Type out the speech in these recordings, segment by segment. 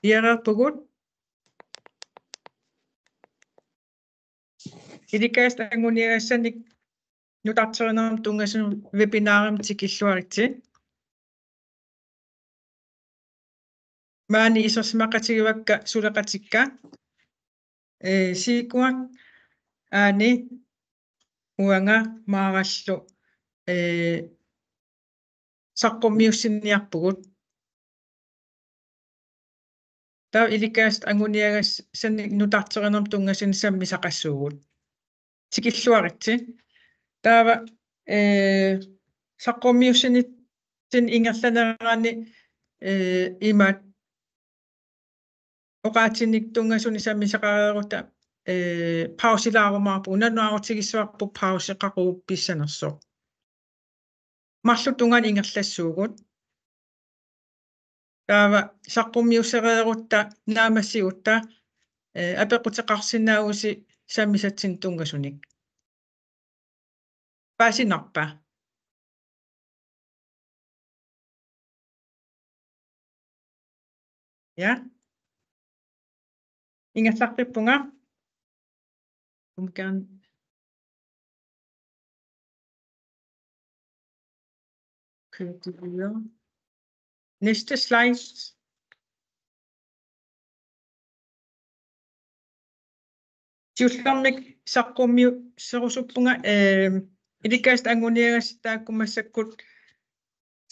Iararpugut ilikaasta anguniagassanik nutarterinam tungasun webinarim tikilluariti maani isorsmaqatigiwakka sulaqatikka siikuak aani uanga maarallu saqqummiussinniarpugut taa ilikaast anguniagassanik nutarterinam tungasun sammi saqassuugut tikilluaritti taava saqqummiussinittin ingerlaneraani imat oqaatinik tungasuni sammi saqareerutta pausilaarumaarpu unanuarutigissuarpu pausiqaquup pissanersoq marlu tungan ingerlassuugut taava saqqummiussereerutta naamassiutta apequteqarsinnaagusi sammisatsin tungasunik paasinarpa ja ingerlarpippunga umkan kultivere næste slide Tiullarmik saqqummiu serusuppunga ilikaast anguniagas taakkumassakkut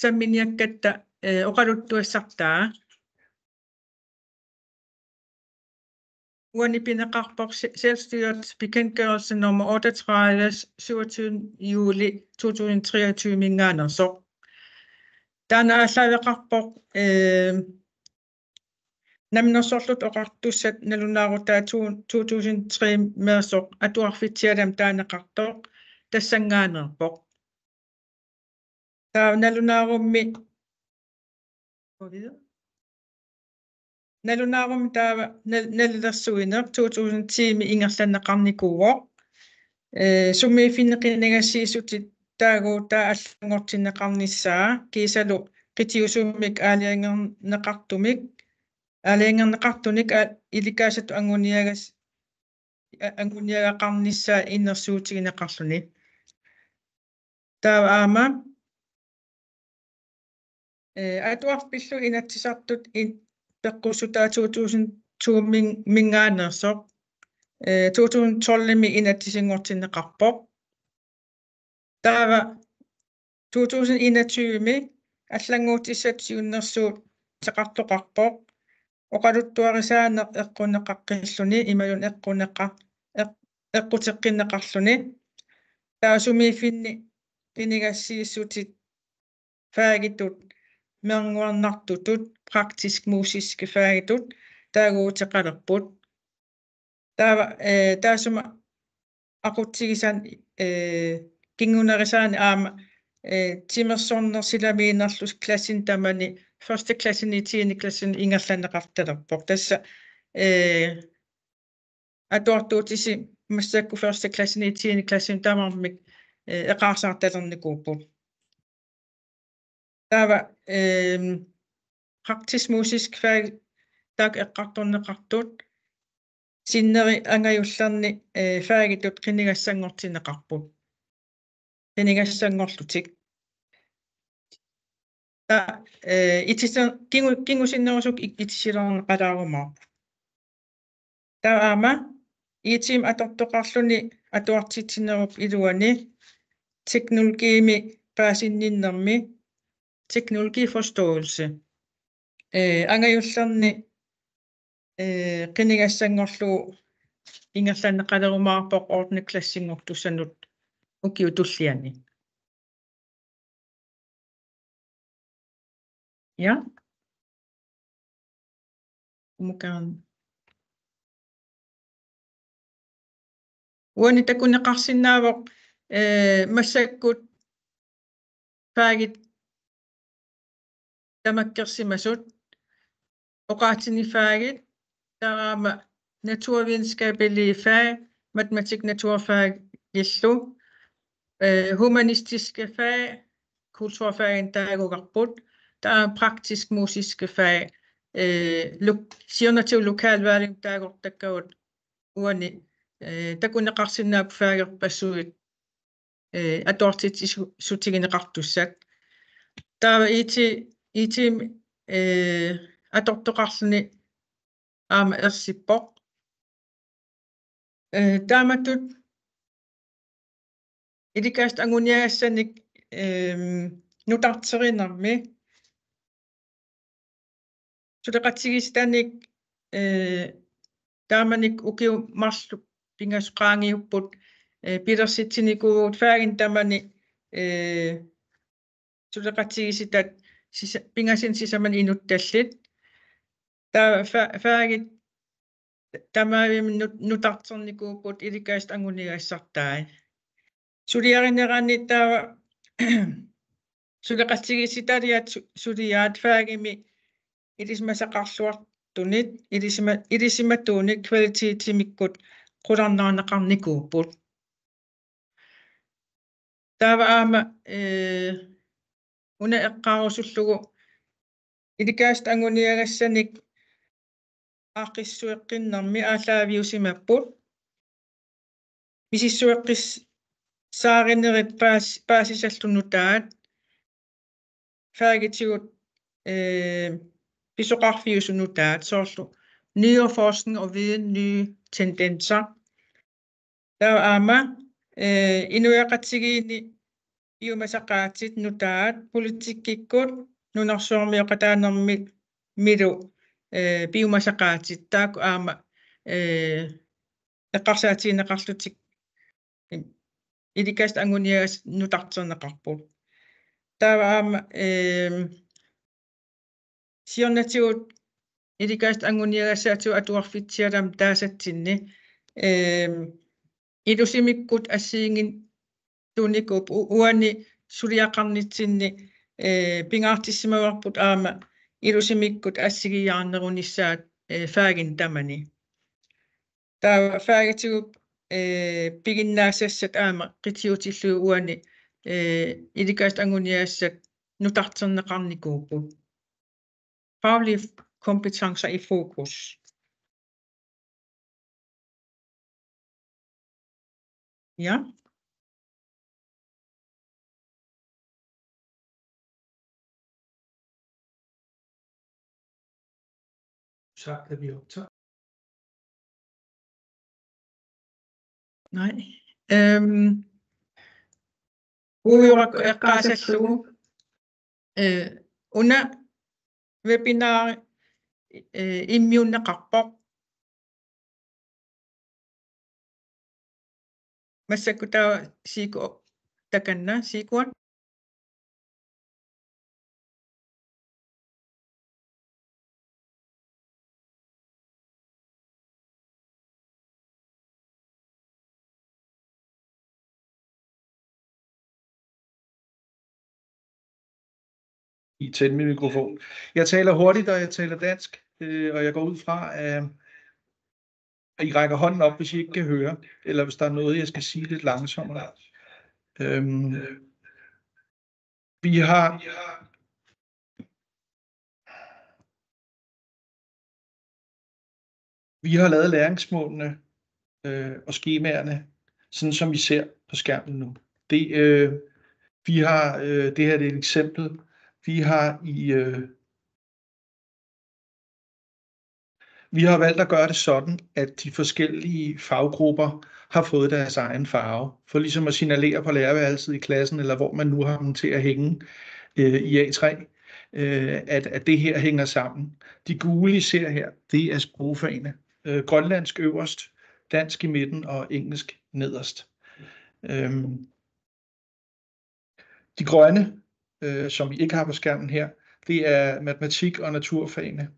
samminiakkatta oqaluttuassartaa uanipineqarpoq selvstyret bekendtgørelse nummer 38 27. juli 2023 mingaanersoq taana allaaveqarpoq namnersorlut oqartussat nalunaarutaa 2003 meersoq atuarfitsialam taaneqartoq tassangaanerpoq taa nalunaarummi nalunaarum taava nallersuineq 2010 ingerlanneqarnikuuoq summiifinneqinagassiisutit taagu taa allangortinneqarnissaa kiisalu qitiusummik aaliangerneqartunik ilikaasatu anguniagaqarnissaa innersuutigineqarluni taava aama atuarpillu inatsisartut peqqussutaa 2002 mingaanersoq 2012 inatsisingortinneqarpoq taava 2021 аллангуутиссат сиуннэрсуут теқартоқарпоқ оқалуттуарисааneq эққунеқаққиллуни ималун эққутеққиннеқарлуни таасумииффинни пинигассииссутит фаагитут мернguarnartutut praktisk musiske faagitut taaguutеқалерпут таава таасума aqutsigisan kingunerisaan aama timersornersilamиинерлус klassin tamani første klassin i 10. klassin ingerlanneqartalerpoq tassa atuartuutisi massakku første klassin i 10. klassin tamarmik eqaarsaartalernikuupput taava praktisk musisk faag taak eqqartorneqartut sinneri angajullerni faagitut qinigassangortineqarput qinigassangorlutik ta itisen kingusinnerusuk itisilerneqalaarumaarpu taama iitim atortoqarluni atuartitsinerup iluani teknologiimi paasinninnermi teknologiforståelse angajullerni qinigassangorlu ingerlanneqalerumaarpoq ordne klassingortussanut ukiutulliani ja umukaan uani takuneqarsinnaavoq massakkut faagit tamakkersimasut oqaatini faagit taama naturvidenskabelige fag matematik naturfag illu humanistiske fag kulturfagen taaguqarput taa praktisk musiske fag siornatiu lokalvaalium taagortakkagut uani takuneqarsinnaap faagerpassuit atortit sutigineqartussat taava iti atortoqarluni aama ersippoq taamatut ilikaast anguniagassanik nutarterinarmi suleqatsigistanik taamanik ukiu marslu pingasqaangiupput pilersitsinikuut faagin tamani suleqatsigisitat pingasin sisaman inuttallit taa faagit tamaavim nutarternikuupput ilikaast anguniagassartai suliarinerani taava suleqatsigisitaliat suliaat faagimi ilismasaqarluartunit ilisimatuunik kvalititimikkut qularnaanaqarnikuupput taava aama una eqqaarusullugu ilikaast anguniagassanik aaqissueqqinnarmi aallaaviusimapput misissueqqis saarinerit paasisallunutaat faagitigut pisoqarfiusunutaat soorlu nyere forskning og viden, nye tendenser taava aama inuaqatsigiini iumasaqaatit nutaat politikkikkut nunarsuarmioqataanermi milu piumasaqaatit taaku aama eqqarsaatiineqarlutik ilikaast anguniagas nutarterneqarput taava aama siornatigut ilikaast anguniagassaatu atuarfitsialam taasatsinni ilusimikkut assiingin tuunikup uani suliaqarnitsinni pingaartissimagarput aama ilusimikkut assigiyaarnerunissaat faagin tamani taava faagitigup piginnaasassat aama qitiutilluu uani ilikaast anguniagassat nutarterneqarnikuupput faglige kompetencer i fokus. Ja. Så kan vi optage. Nej. Ujurakqaasallugu una webinar immiunneqarpoq массаккутаа сику таканна сикуат I tænd min mikrofon. Jeg taler hurtigt, og jeg taler dansk, og jeg går ud fra, at I rækker hånden op, hvis I ikke kan høre, eller hvis der er noget, jeg skal sige lidt langsommere. Vi har lavet læringsmålene og skemaerne, sådan som I ser på skærmen nu. Det her er et eksempel. Vi har valgt at gøre det sådan, at de forskellige faggrupper har fået deres egen farve, for ligesom at signalere på lærerværelset i klassen, eller hvor man nu har dem til at hænge i A3, at det her hænger sammen. De gule, I ser her, det er sprogfagene. Grønlandsk øverst, dansk i midten og engelsk nederst. De grønne, som vi ikke har på skærmen her, det er matematik og naturfagene.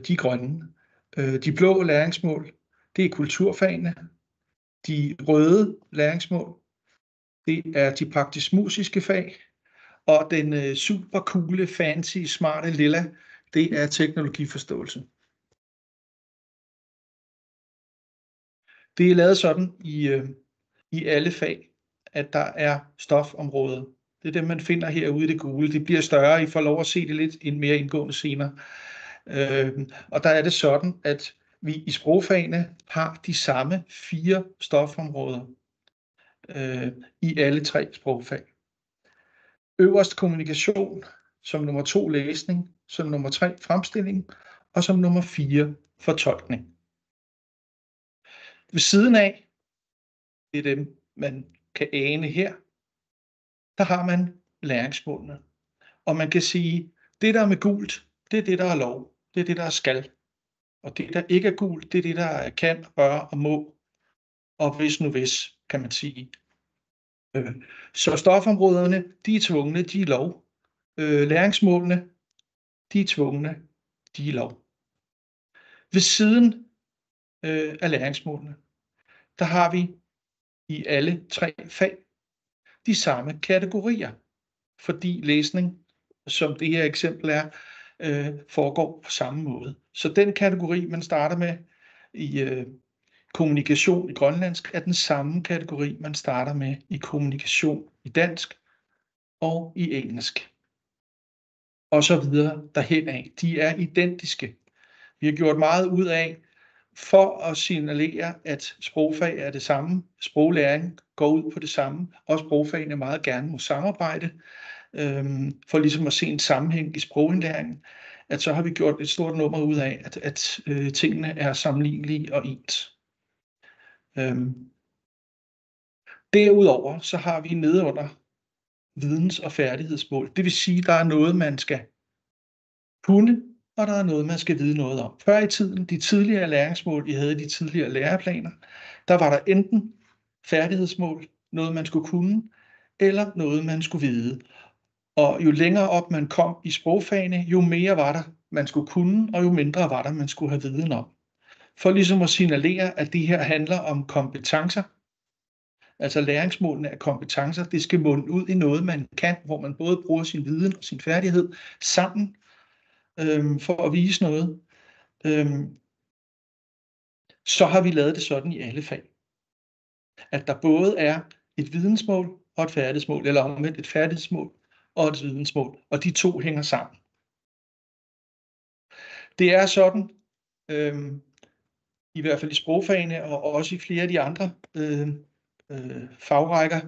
De grønne. De blå læringsmål, det er kulturfagene. De røde læringsmål, det er de praktisk-musiske fag. Og den super coole, fancy, smarte lilla, det er teknologiforståelse. Det er lavet sådan i alle fag, at der er stofområder. Det er dem, man finder herude i det gule. Det bliver større, I får lov at se det lidt mere indgående senere. Og der er det sådan, at vi i sprogfagene har de samme 4 stofområder i alle 3 sprogfag. Øverst kommunikation, som nummer 2 læsning, som nummer 3 fremstilling, og som nummer 4 fortolkning. Ved siden af, det er dem, man kan ane her, der har man læringsmålene. Og man kan sige, det der er med gult, det er det, der er lov. Det er det, der er skal. Og det, der ikke er gult, det er det, der er kan, bør og må. Og hvis nu hvis, kan man sige. Så stofområderne, de er tvungne, de er lov. Læringsmålene, de er tvungne, de er lov. Ved siden af læringsmålene, der har vi i alle 3 fag de samme kategorier. Fordi læsning, som det her eksempel er, foregår på samme måde. Så den kategori, man starter med i kommunikation i grønlandsk, er den samme kategori, man starter med i kommunikation i dansk og i engelsk. Og så videre derhen af. De er identiske. Vi har gjort meget ud af, for at signalere, at sprogfag er det samme, sproglæring går ud på det samme, og sprogfagene meget gerne må samarbejde, for ligesom at se en sammenhæng i sprogindlæringen, at så har vi gjort et stort nummer ud af, at tingene er sammenlignelige og ens. Derudover så har vi nedenunder videns- og færdighedsmål. Det vil sige, at der er noget, man skal kunne, og der er noget, man skal vide noget om. Før i tiden, de tidligere læringsmål, vi havde i de tidligere læreplaner, der var der enten færdighedsmål, noget man skulle kunne, eller noget man skulle vide. Og jo længere op man kom i sprogfagene, jo mere var der, man skulle kunne, og jo mindre var der, man skulle have viden om. For ligesom at signalere, at det her handler om kompetencer, altså læringsmålene af kompetencer, det skal munde ud i noget, man kan, hvor man både bruger sin viden og sin færdighed sammen, for at vise noget. Så har vi lavet det sådan i alle fag. At der både er et vidensmål og et færdighedsmål, eller omvendt et færdighedsmål og et vidensmål, og de to hænger sammen. Det er sådan, i hvert fald i sprogfagene og også i flere af de andre fagrækker,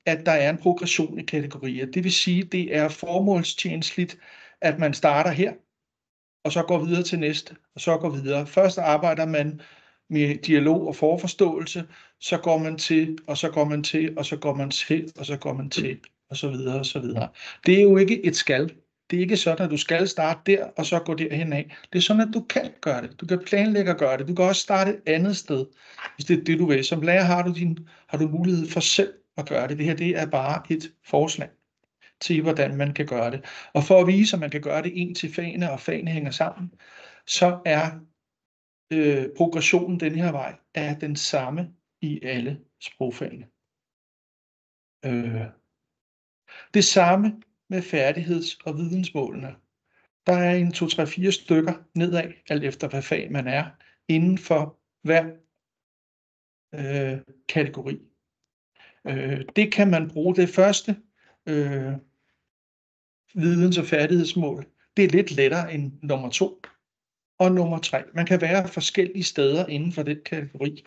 at der er en progression i kategorier. Det vil sige, at det er formålstjenestligt, at man starter her, og så går videre til næste, og så går videre. Først arbejder man med dialog og forforståelse, så går man til, og så går man til, og så går man til, og så går man til, og så videre, og så videre. Det er jo ikke et skal. Det er ikke sådan, at du skal starte der, og så gå derhen af. Det er sådan, at du kan gøre det. Du kan planlægge at gøre det. Du kan også starte et andet sted, hvis det er det, du vil. Som lærer har du mulighed for selv at gøre det. Det her, det er bare et forslag til, hvordan man kan gøre det. Og for at vise, at man kan gøre det en til fagene, og fagene hænger sammen, så er progressionen den her vej er den samme i alle sprogfagene. Det samme med færdigheds- og vidensmålene. Der er en 2-3-4 stykker nedad, alt efter hvad fag man er, inden for hver kategori. Det kan man bruge. Det første videns- og færdighedsmål, det er lidt lettere end nummer 2 og nummer 3. Man kan være forskellige steder inden for den kategori.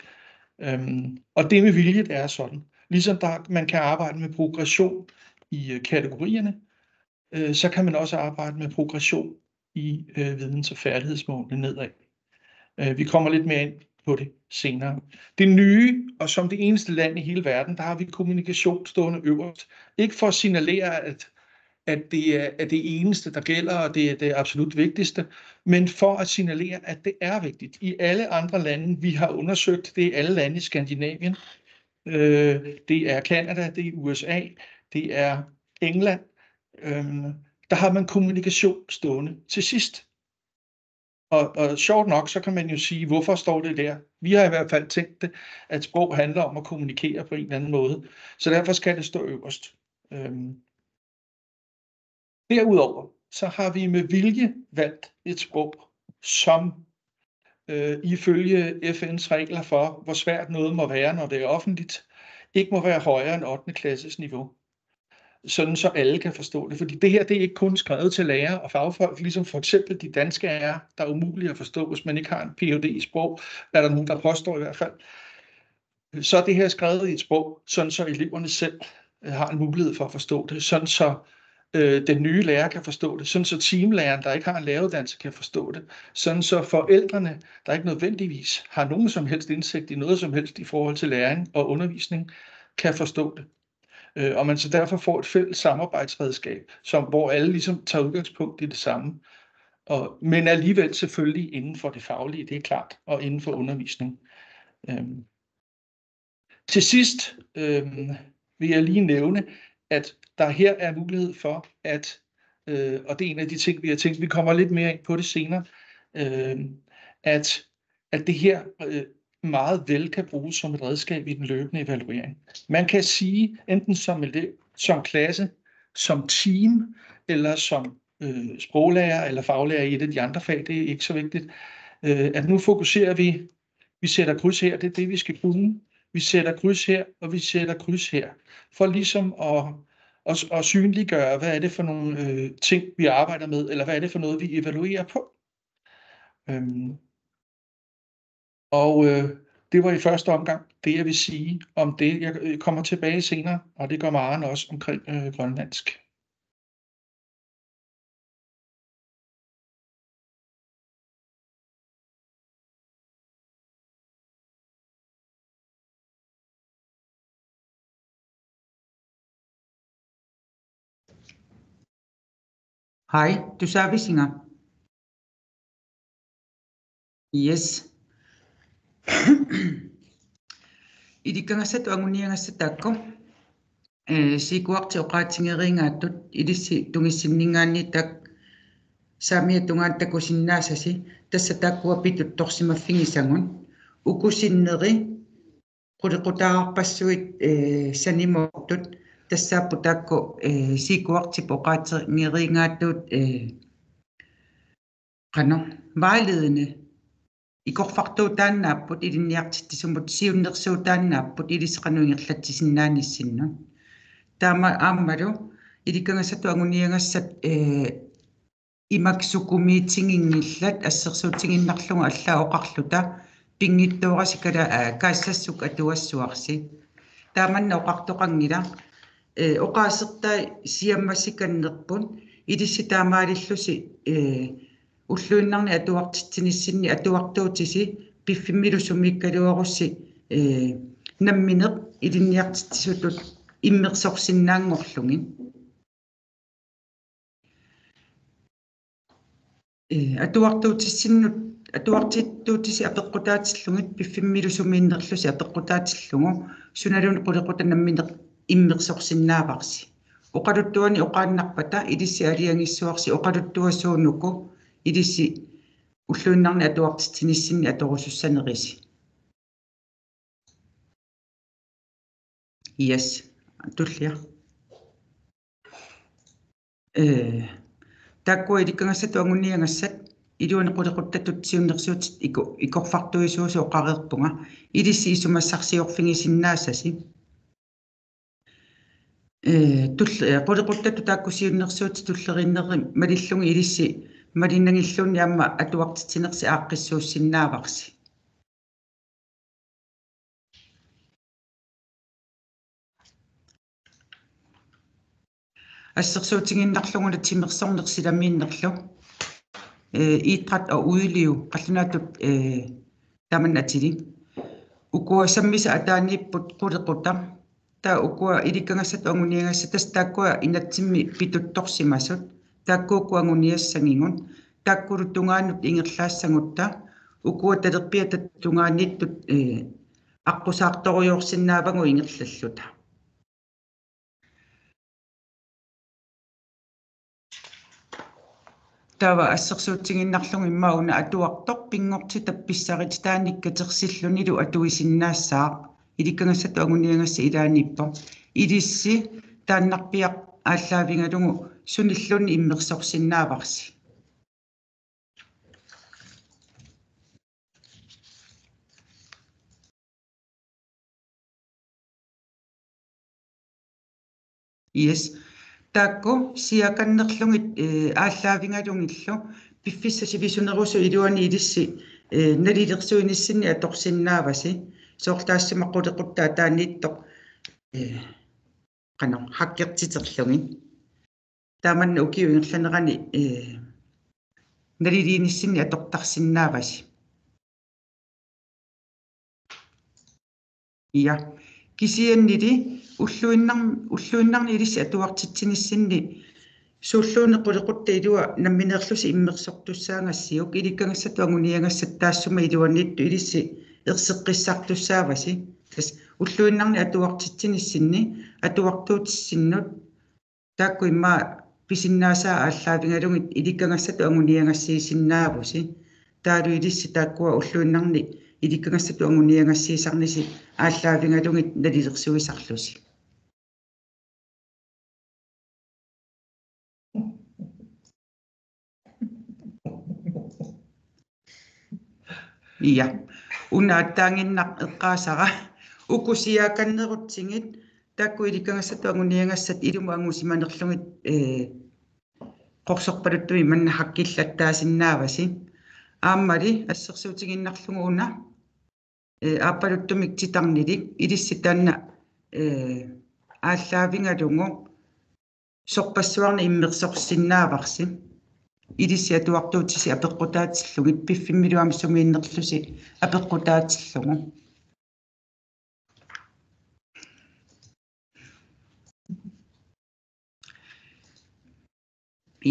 Og det med vilje, det er sådan. Ligesom man kan arbejde med progression i kategorierne, så kan man også arbejde med progression i videns- og færdighedsmålene nedad. Vi kommer lidt mere ind på det senere. Det nye, og som det eneste land i hele verden, der har vi kommunikation stående øverst. Ikke for at signalere, at det er det eneste, der gælder, og det er det absolut vigtigste, men for at signalere, at det er vigtigt. I alle andre lande, vi har undersøgt, det er alle lande i Skandinavien, det er Canada, det er USA, det er England, der har man kommunikation stående til sidst. Og sjovt nok, så kan man jo sige, hvorfor står det der? Vi har i hvert fald tænkt det, at sprog handler om at kommunikere på en eller anden måde, så derfor skal det stå øverst. Derudover, så har vi med vilje valgt et sprog, som ifølge FN's regler for, hvor svært noget må være, når det er offentligt, ikke må være højere end 8. klasses niveau. sådan så alle kan forstå det. Fordi det her, det er ikke kun skrevet til lærere og fagfolk, ligesom for eksempel de danske er, der er umulige at forstå, hvis man ikke har en Ph.D. i sprog, er der nogen, der påstår i hvert fald. Så er det her skrevet i et sprog, sådan så eleverne selv har en mulighed for at forstå det, sådan så den nye lærer kan forstå det, sådan så teamlæreren, der ikke har en læreruddannelse, kan forstå det, sådan så forældrene, der ikke nødvendigvis har nogen som helst indsigt i noget som helst i forhold til læring og undervisning, kan forstå det. Og man så derfor får et fælles samarbejdsredskab, hvor alle ligesom tager udgangspunkt i det samme, men alligevel selvfølgelig inden for det faglige, det er klart, og inden for undervisning. Til sidst vil jeg lige nævne, at der her er mulighed for, at, og det er en af de ting, vi har tænkt, vi kommer lidt mere ind på det senere, at det her meget vel kan bruges som et redskab i den løbende evaluering. Man kan sige, enten som elev, som klasse, som team, eller som sproglærer eller faglærer i et af de andre fag, det er ikke så vigtigt, at nu fokuserer vi sætter kryds her, det er det, vi skal kunne. Vi sætter kryds her, og vi sætter kryds her, for ligesom at synliggøre, hvad er det for nogle ting, vi arbejder med, eller hvad er det for noget, vi evaluerer på. Det var i første omgang det, jeg vil sige om det. Jeg kommer tilbage senere, og det gør Maren også omkring grønlandsk. Hej, du sagde Visinger. Yes. I de gange sæt anguninger sæt takko. Sikuak til oqatingeringaatut idissi tungissinningaanni tak saamiatungaan takusinnaasasi tassa takkua pitut torsimaffingisangun ukusinneri quliqutaarpassuit sanimortut tassaappu takku sikuartip oqatingeringaatut qano vejledende ikorfartuutaannaapput ilinniartittisumut siunnersuutaannaapput ilisqanuingerlatsisinnaanissinnun taama aammalu ilikangassatu anguniangassat imaksukumiitingingillat assersuutiginnarlunga allaa oqarluta pingittuurasikala kaassassuk atuassuarsi taamanna oqartoqangila oqaasertai siammassikannerpun ilissi taamaalillusi уллуиннарни атуартитсинисsinni атуартуутиси пиффиммилусумиккалуарусси намминеқ илинниартитсутут иммерсорсиннаангорлугин атуартуутиссиннут атуартиттуутиси апеққутаатиллугит пиффиммилусумииннерлуси апеққутаатиллугу суналуни қулеқута намминеқ иммерсорсиннааварси оқалуттуани оқааннарпата илисси алиангиссуарси оқалуттуасуунуку идисси уллуиннарни атуартитсинисsinni аторусуссанериси yes туллиа таккуа иликкангассату ангунниангассат илуани qulеquttatut siunnersuutit ikkorfartuisuusu oqareerpunga ilissi isumassarsiorfingisinnaassasi qulеquttattu taakkusiunnersuutit tullerinnerri malillungi ilissi малиннангиллуунни аама атуартитсинерси ааққиссууссиннааварси ассерсуутингиннарлугуна тимерсорнерсиламииннерлу идræt og udeliv qallunaatut taman atili ukua sammisa ataaniipput qulеqута taa ukua ilikkangassat anguniangassat tastakkua inatsimmi pituttorsimasut taakkuukku anguniassangingun taakkuluttungaannut ingerlaassangutta ukua talerpiatat tungaannittut аққусаарторуйорсиннаавагу ингерллаллута тава ассерсуутсигиннарлугу иммауна атуартор пингорти тапписсарит тааниккатерсиллунилу атуисиннаассаақ иликкангассату агуниангасса илааниппо илисси тааннарпиақ ааллаавингалугу суниллунни иммерсорсиннааварси yes Taakku siakannerlungit ааllaavingalungillu piffissasi visunerusu iluani ilissi nalilерsuinissinni atorsinnaavasi soortaassimaqqulеquttaa taanniittoq qano hakkiertiterlungi taamanna ukiuingerlanerani naliliinissinni atortarsinnaavasi ja kisiannili уллуиннарни илисси атуартитсинисsinni сууллуунеқулеқутта илуа намминеерлуси иммерсортуссаангассиук иликкангассату агуниангассат таассума илуаннитту илисси ерсеққиссартуссааваси тас уллуиннарни атуартитсинисsinni атуартуутиссиннут таакку имма писиннаасаа ааллаавингалугит иликкангассату агуниангассиисиннаавуси таалу илисси тааккуа уллуиннарни иликкангассату агуниангассиисарниси ааллаавингалугит налилерсуисарлуси ja unaataanginnar eqqaasara ukusiakannerutsigit taakku ilikkangassatu aguniangassat iluma angusimanerlungit qorsorpaluttumi manna hakkillattaasinnaavasi aammali assersuutiginnarlungu una aapaluttumik titarnilik ilissi taanna ааллаавингалунгу сорпассуарна иммерсорсиннааvarsi илисси атуартуутиси апеққутаатиллугит пиффиммилуамсумииннерлуси апеққутаатиллугу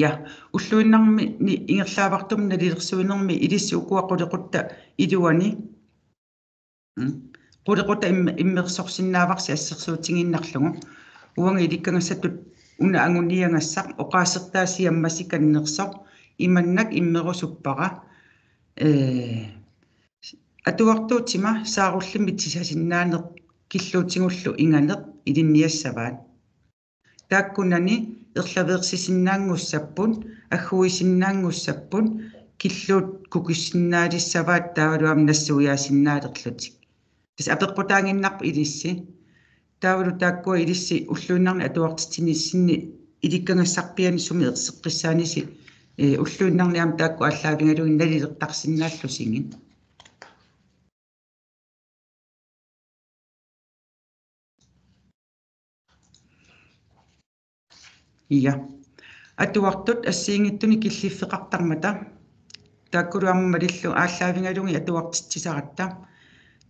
ja уллуиннарми ингерлаавартум налилерсуинерми илисси укуаққулеқутта илуани qullequtta immersorsinnaavарси ассерсуутигиннарлугу уанга иликкангассаттут уна агуниангассақ оқаассертаасиаммаси каннерсо иманнак иммерусуппара атуартуутима сааруллимми тисасиннаанеқ киллуутингуллу инганеқ илинниассаваат тааккунани ерлаверсисиннаангуссаппун аггуисиннаангуссаппун киллуут кукиссиннаалиссаваат таавалуам нассуяасиннаалерлутик тас апеққутаангиннарпу илисси таавалу тааккуа илисси уллуиннарни атуартитсинissинни иликкангассарпианиссуми ерсеққиссааниси уллуиннарниам таакку ааллаавингалугин налилертарсиннааллусингин ja атуартут ассиингиттуни киллиффеқартармата тааккулуаммалиллу ааллаавингалуги атуартитсисаратта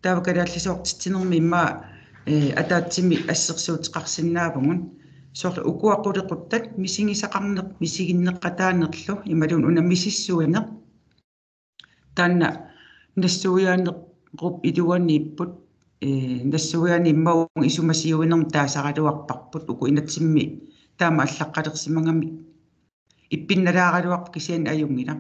таавакалааллисоортитсинерми имма атаатсими ассерсуутеқарсинаавгун сорла укуаққулеқуттат мисигисақарнеқ мисигиннеққатаанерлу ималун уна мисиссуинеқ таанна нассуяанеқруп илуаннииппут нассуяани иммауг исумасиуинерм таасаралуарпарпут уку инатсимми таама аллаққалерсимангами иппинналааралуарп кисиан аюнгила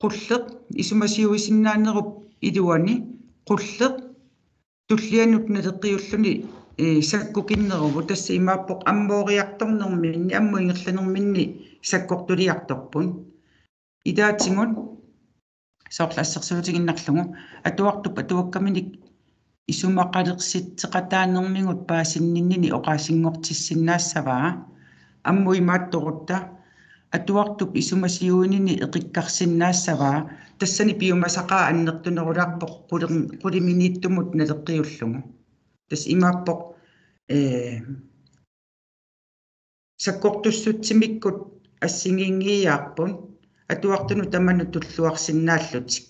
qulleq isumasiuisinnaannerup iluani qulleq tullianut naleqqiulluni sakkukinnerugu tassa imaappoq ammooriartornerminni ammuingerlanerminni sakkortuliartorpun idaatingun soorlaassersuutiginnarlugu atuartup atuakkaminik isumaqalersitteqataanermingut paasinninnini oqaasingortissinaassavaa ammuimaattorutta атуартуп исумасиуинини эқиккарсиннаассаваа тассани пиумасақаа аннертунерулаарпоқ qulimiниittумут налеққиуллугу тас имааппоқ саккортуссутсимиккут ассигингииаарпун атуартуну таману туллуарсиннааллутик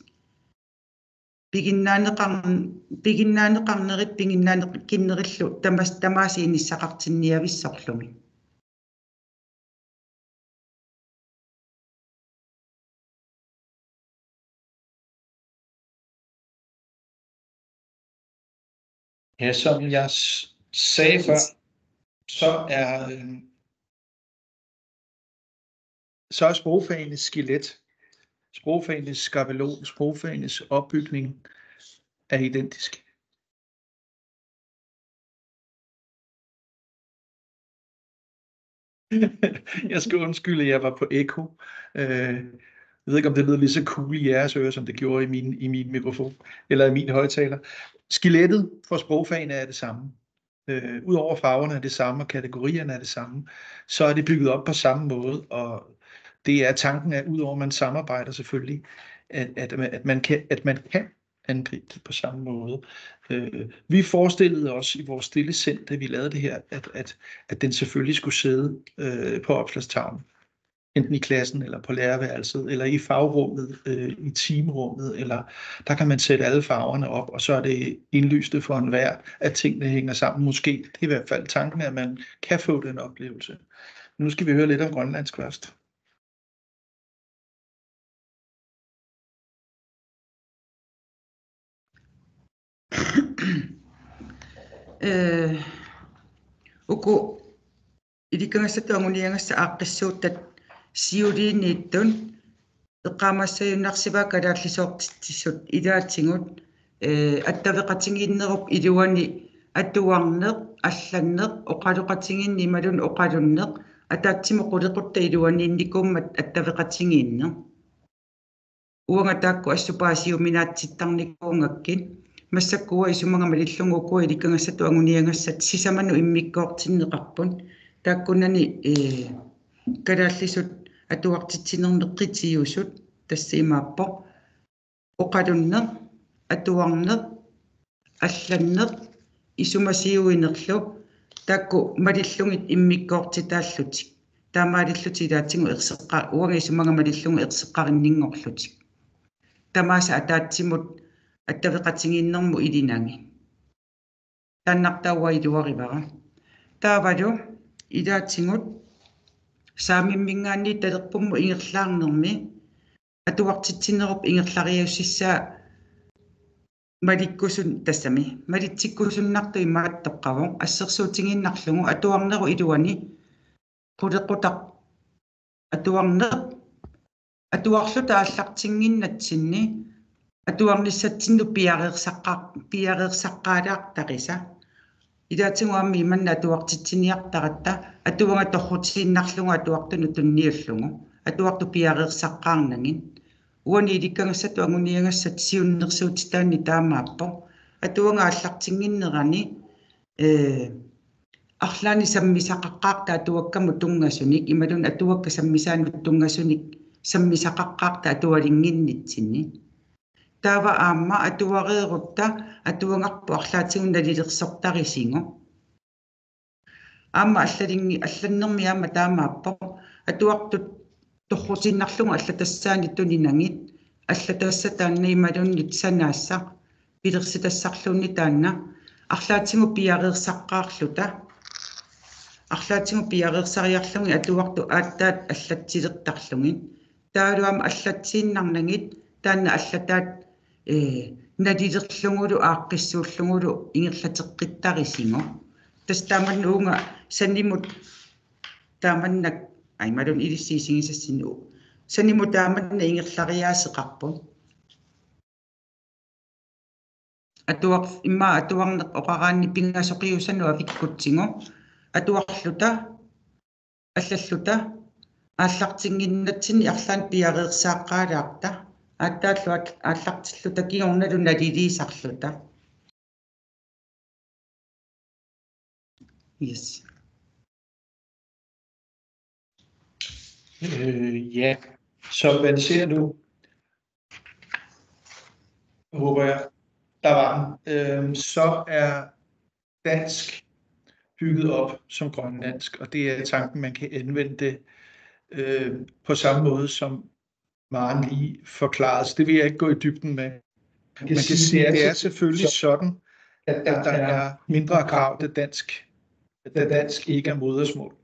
пигиннаанеқарнерит пигиннаанеқкиннериллу тамаасииниссақартинниависсорлуми Ja, som jeg sagde før, så er sprogfagenes skelet, sprogfagenes skabelon, sprogfagenes opbygning er identisk. Jeg skal undskylde, at jeg var på ekko. Jeg ved ikke, om det lyder lige så cool i jeres ører, som det gjorde i min mikrofon, eller i min højtaler. Skelettet for sprogfagene er det samme. Udover farverne er det samme, og kategorierne er det samme, så er det bygget op på samme måde, og det er tanken, at udover man samarbejder selvfølgelig, at man kan angribe det på samme måde. Vi forestillede os i vores stille sind, da vi lavede det her, at den selvfølgelig skulle sidde på opslagstavlen. Enten i klassen, eller på lærerværelset, eller i fagrummet, i teamrummet, eller der kan man sætte alle farverne op, og så er det indlyste for enhver, at tingene hænger sammen. Måske, det er i hvert fald tanken, at man kan få den oplevelse. Nu skal vi høre lidt om grønlandsk først. Uko idikангассатуангуниангасса ааққиссуутtat сиулииннииттун эққамассаюннарсива калааллисоортиссут илаатсигут аттавеқатингииннеруп илуани атуарнеқ алланнеқ оқалоқатингинни малун оқалуннеқ атаатсимо қулеқутта илуаниинникууммат аттавеқатингиинне уангатаакку ассупаасиуминаатситтарникуунгаккин массаккуа исумангама лиллунгукуа иликангассатуангуниангассат сисаману иммиккоортиннеқарпун тааккунани калааллисут атуартитсинернеққитиусут тассиимааппо оқалуннеқ атуарнеқ алланнеқ исумасиуинерлу таакку малиллугит иммиккоортитааллутик таамаалиллутилаатсигу ерсеққа уанга исумангама лиллугу ерсеққариннингорлутик тамааса атаатсимут аттавеқатингииннэрму илинанги тааннартауа илуаривара таавалу илаатсигут саамиммингаанни талерпумму ингерлаарнерми атуартитсинеруп ингерлариуссиссаа маликкусун тассами малитсиккусуннарту имааттоққаву ассерсуутингииннарлугу атуарнеру илуани qulеқутақ атуарлу тааллартингиннатсинни атуарниссатсинну пиареерсаққаалаартақиса илаатсигуамми иманна атуартитсиниартаратта атуанга торрутииннарлугу атуартуну тунниуллугу атуарту пиареерсаққаарнагин уани иликкангассату агуниангассат сиуннерсуутитаанни таамааппо атуанга аллартингиннерани арлаани саммисақаққаарта атуаккаму тунгасуник ималун атуакка саммисаанут тунгасуник саммисақаққаарта атуалингиннитсинни таава аама атуареерутта атуангарпу арлаатигун налилерсортарисингу аама алланнерми аама таамааппо атуартут торрутиннарлугу аллатассаанитунинангит аллатаассатаанна ималуннит санаасса пилерситассарлуунни таанна арлаатигу пиареерсаққаарлута арлаатигу пиареерсариарлуги атуарту ааттаат аллатсилертарлугин таалуама аллатсииннарнагит таанна аллатаат налилерлугулу ааққиссууллугулу ингерлатеққиттарисингу тастааман уунга саннимут тааманнак аймалун илиссиисигисассину санниму тааманна ингерлариаасеқарпу атуар имма атуарнеқ оқараанни пингасоқиусануа виккутсигу атуарлута аллаллута ааллартингиннатсини арлаан пиареерсааққаалаарта ааттааллуат ааллартиллута кигорналу налилиисарлута yes Ja, som man ser nu, håber jeg, der var så er dansk bygget op som grønlandsk, og det er tanken, man kan anvende det på samme måde, som Maren lige forklarede. Det vil jeg ikke gå i dybden med. Man kan sige, at det er selvfølgelig sådan, at der er mindre krav til dansk, da dansk ikke er modersmål.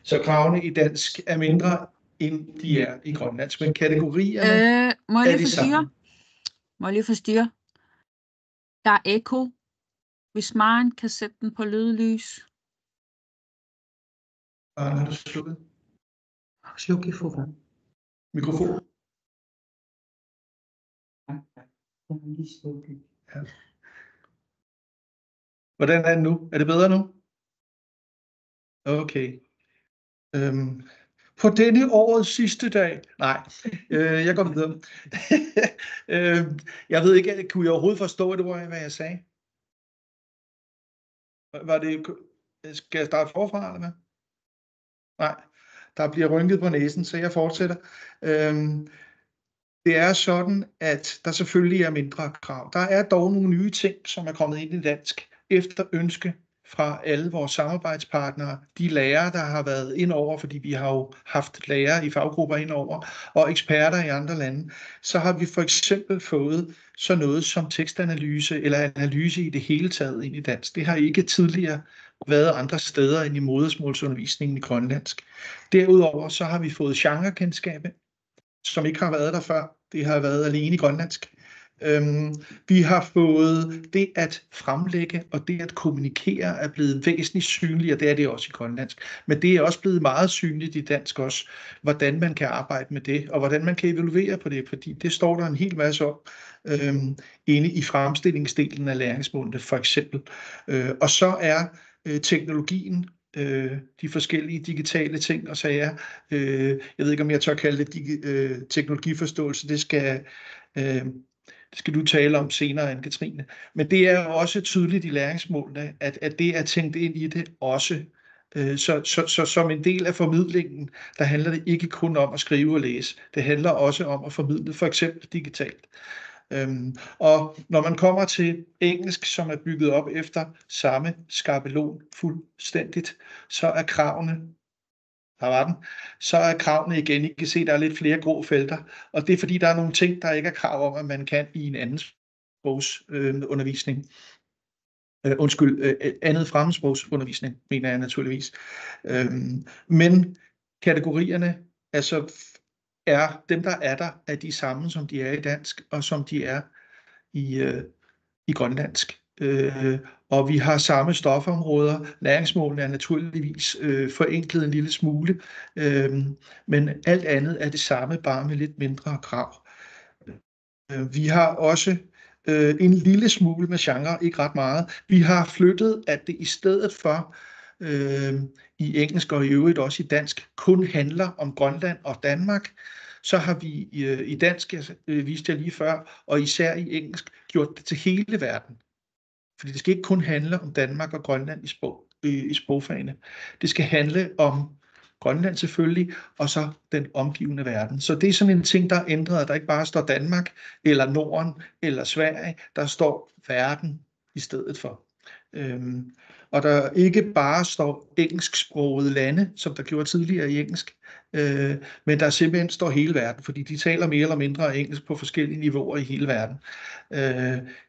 Så kravene i dansk er mindre, end de er i grønlandsk, men kategorierne er de samme. Må jeg lige forstyrre? Der er ekko. Hvis Maren kan sætte den på lydlys. Maren, har du slukket? Sluk i foran. Mikrofon? Ja. Hvordan er det nu? Er det bedre nu? Okay. På denne årets sidste dag. Nej, jeg går videre. Jeg ved ikke, kunne jeg overhovedet forstå, hvad jeg sagde? Var det, skal jeg starte forfra, eller hvad? Nej, der bliver rynket på næsen, så jeg fortsætter. Det er sådan, at der selvfølgelig er mindre krav. Der er dog nogle nye ting, som er kommet ind i dansk, efter ønske fra alle vores samarbejdspartnere, de lærere, der har været ind over, fordi vi har jo haft lærere i faggrupper ind over, og eksperter i andre lande, så har vi for eksempel fået sådan noget som tekstanalyse eller analyse i det hele taget ind i dansk. Det har ikke tidligere været andre steder end i modersmålsundervisningen i grønlandsk. Derudover så har vi fået genrekendskab, som ikke har været der før. Det har været alene i grønlandsk. Vi har fået det at fremlægge og det at kommunikere er blevet væsentligt synligt, og det er det også i grønlandsk. Men det er også blevet meget synligt i dansk også, hvordan man kan arbejde med det, og hvordan man kan evaluere på det, fordi det står der en hel masse om inde i fremstillingsdelen af læringsmålene for eksempel. Og så er teknologien, de forskellige digitale ting og sager. Jeg ved ikke, om jeg tør kalde det teknologiforståelse. Det skal du tale om senere, Anne-Katrine. Men det er også tydeligt i læringsmålene, at det er tænkt ind i det også. Så som en del af formidlingen, der handler det ikke kun om at skrive og læse. Det handler også om at formidle, for eksempel digitalt. Og når man kommer til engelsk, som er bygget op efter samme skabelon fuldstændigt, så er kravene igen, I kan se, der er lidt flere grå felter, og det er fordi, der er nogle ting, der ikke er krav om, at man kan i en anden sprogsundervisning. Andet fremmedsprogsundervisning, mener jeg naturligvis. Men kategorierne, altså er dem, der er de samme, som de er i dansk, og som de er i grønlandsk. Og vi har samme stofområder. Læringsmålene er naturligvis forenklet en lille smule, men alt andet er det samme, bare med lidt mindre krav. Vi har også en lille smule med genre, ikke ret meget. Vi har flyttet, at det i stedet for i engelsk og i øvrigt også i dansk kun handler om Grønland og Danmark, så har vi i dansk, viste jeg lige før, og især i engelsk, gjort det til hele verden. Fordi det skal ikke kun handle om Danmark og Grønland i sprogfagene. Det skal handle om Grønland selvfølgelig, og så den omgivende verden. Så det er sådan en ting, der er ændret, at der ikke bare står Danmark, eller Norden, eller Sverige, der står verden i stedet for. Og der ikke bare står engelsksprogede lande, som der gjorde tidligere i engelsk, men der simpelthen står hele verden, fordi de taler mere eller mindre engelsk på forskellige niveauer i hele verden.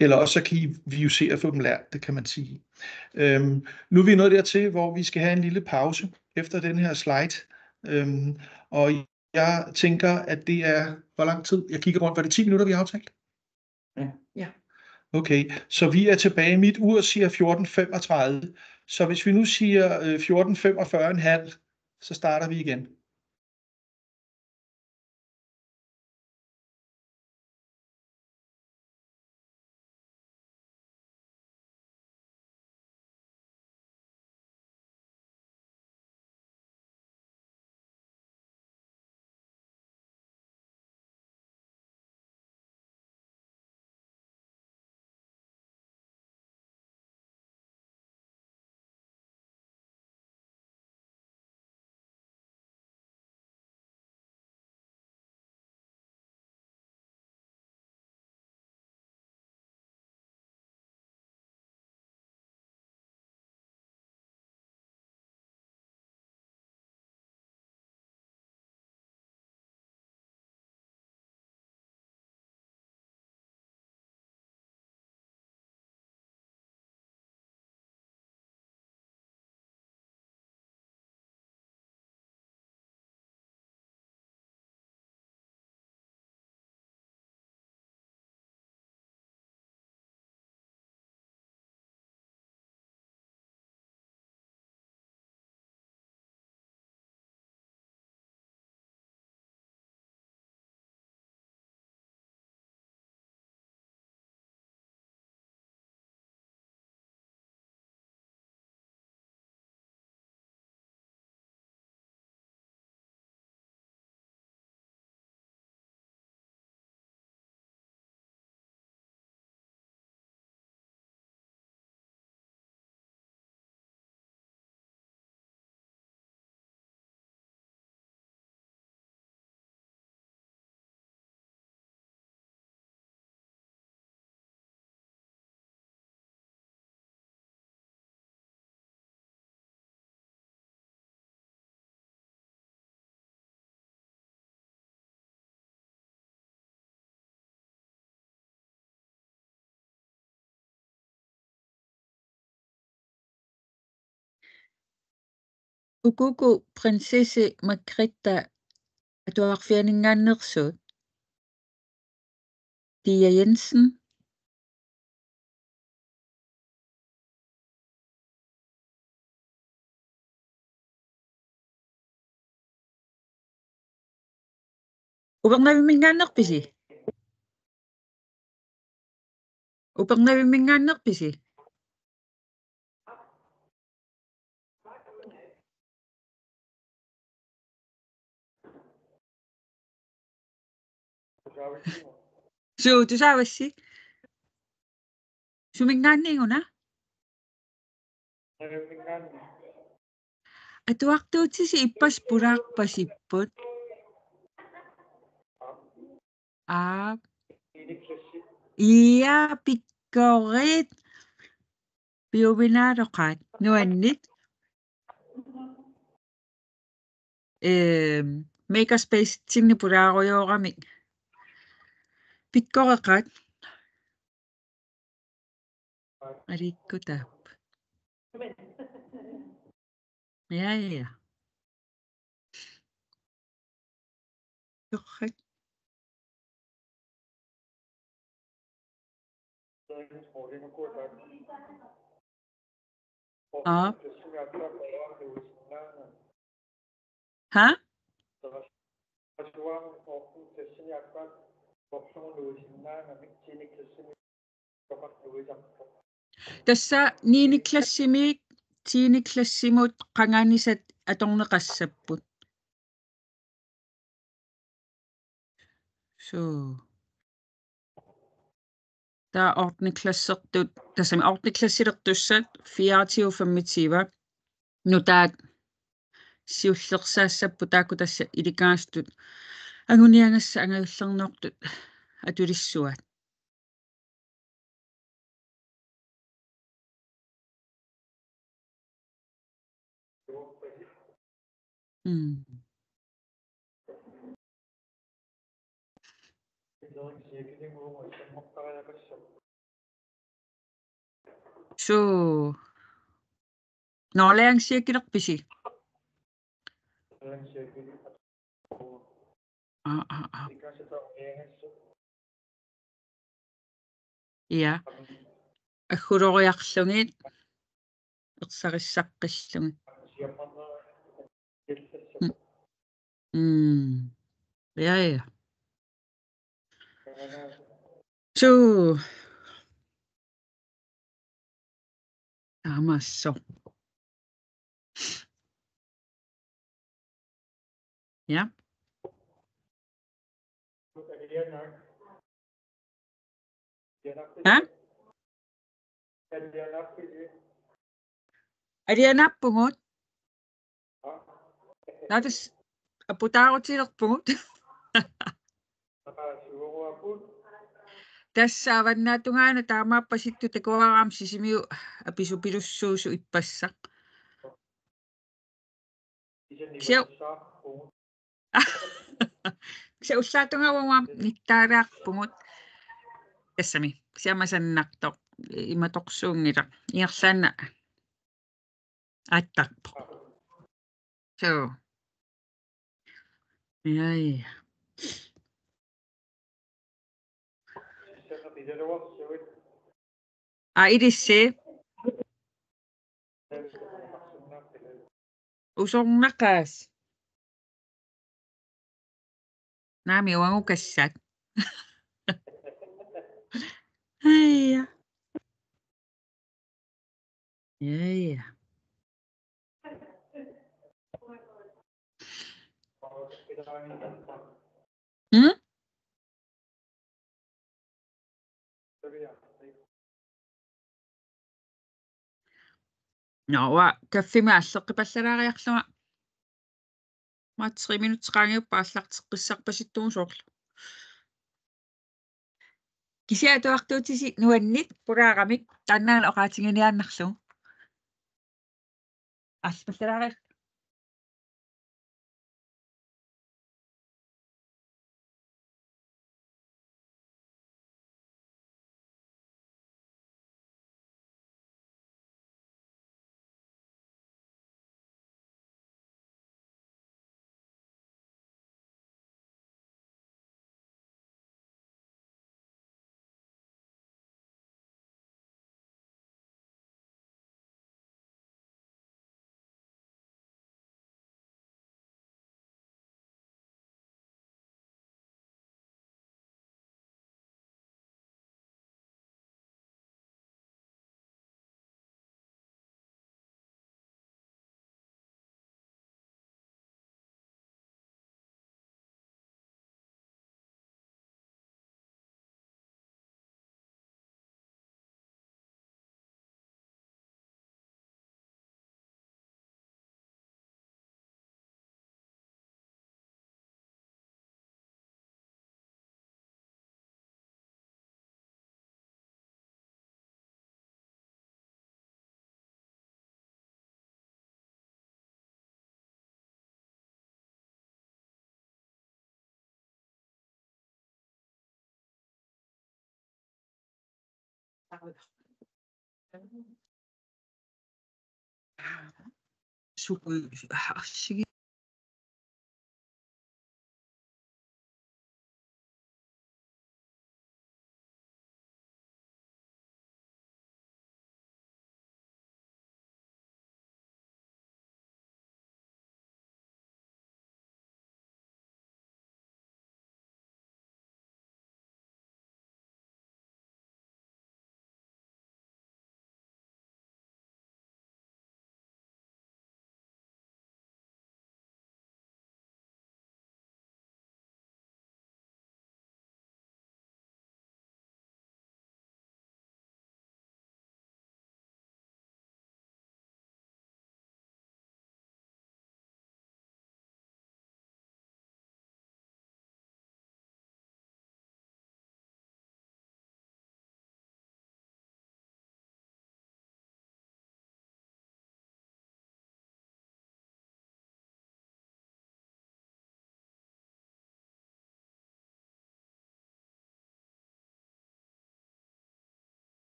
Eller også så kan vi jo se at få dem lært, det kan man sige. Nu er vi nået dertil, hvor vi skal have en lille pause efter den her slide. Og jeg tænker, at det er, hvor lang tid? Jeg kigger rundt, var det 10 minutter, vi har aftalt? Ja. Okay, så vi er tilbage. Mit ur siger 14:35. Så hvis vi nu siger 14:45,5, så starter vi igen. Ukuku prinsesse Margrethe atuarfianingaannersuut. Pia Jensen. Upernavimingaannerpisi. Upernavimingaannerpisi. Tusavassi. Sumingaanniinguna. Atuartuutisi ippas pulaarpasipput. Ia pikkorit. Piuvinaaroqaat nuannit. Makerspace tinni pulaarujoorami. Pikkoreqaat. Alikkutaap. Ja. Korrekt. Ha? Tassa 9. klassimiik 10. klassimut qanganisat atorneqassapput. So. Der er 8. klassertut, tassami 8. klassilertussat 24-25. Nu taat siullersaassappu taakku tassa ilikaastut anguniangassa angaullernortut atulissuat. So. Norlæringssirkelerpisi. Ja. Aguloriarlungit. Ersarissaqqillungit. Ja. So. Amasso. Ja. Ha? Arianappungut. Natas aputaarutillerpungut. Tässä avannatungaana taamaappasittu takuaraam sisimiu apisupilussuusu ippassa. Se ussaatungaruam nittaaraarpungut. Tassami siamasannartoq imatorsuungila iarlaanna aattarpo. So. Ja. Idissi. Usornaqaas. Naami uangukassat. Ja. Noa kaffima alleqqipallalaariarluma. Ma 3 minutteqaangiuppa аллартеққиссарпаситтуусоорлу. Кисиатуартуутиси нуаннит пулаарамик тааннаана оqaатингиниааннарлу. Аллпаллалаари Super. Sige.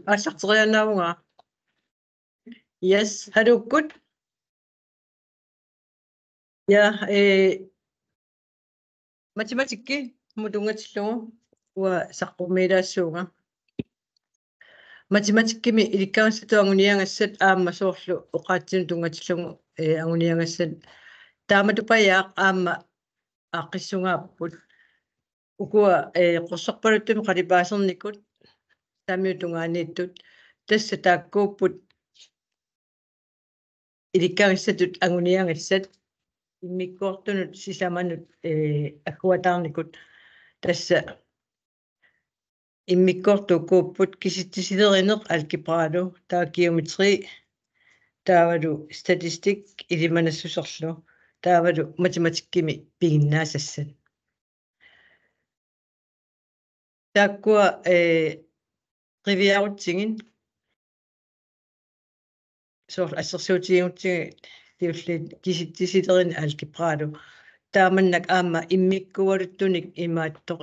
Asaqtorianaunga. Yes, harukkut. Ja, matematikki mutungatsillugu uа saqqummilaassuuga. Matematikkimi ilikkaanssatuanguniangassat aamma soorlu uqaatsinu tungatillugu anguniangassat taamatupayaaq aamma aaqqissungaapпут ukua qursorpaluttumi qalipaasernikut taamiutungaaniittut tassa taakkuupput ilikkaangassatut anguniangassat immikkuartunut sisamanut akkuataarnikut tassa immikkuartuukkuupput kisittisilerineq alkipraalu taa geometri taavalu statistik ilimanassuserlu taavalu matematikkimi piginnaasassat taakkua triviarutsigin soorlu assersuutigiutsigi tiulliit kisittisillerin alkipraalu taamannak aamma immikkualuttunik imaattoq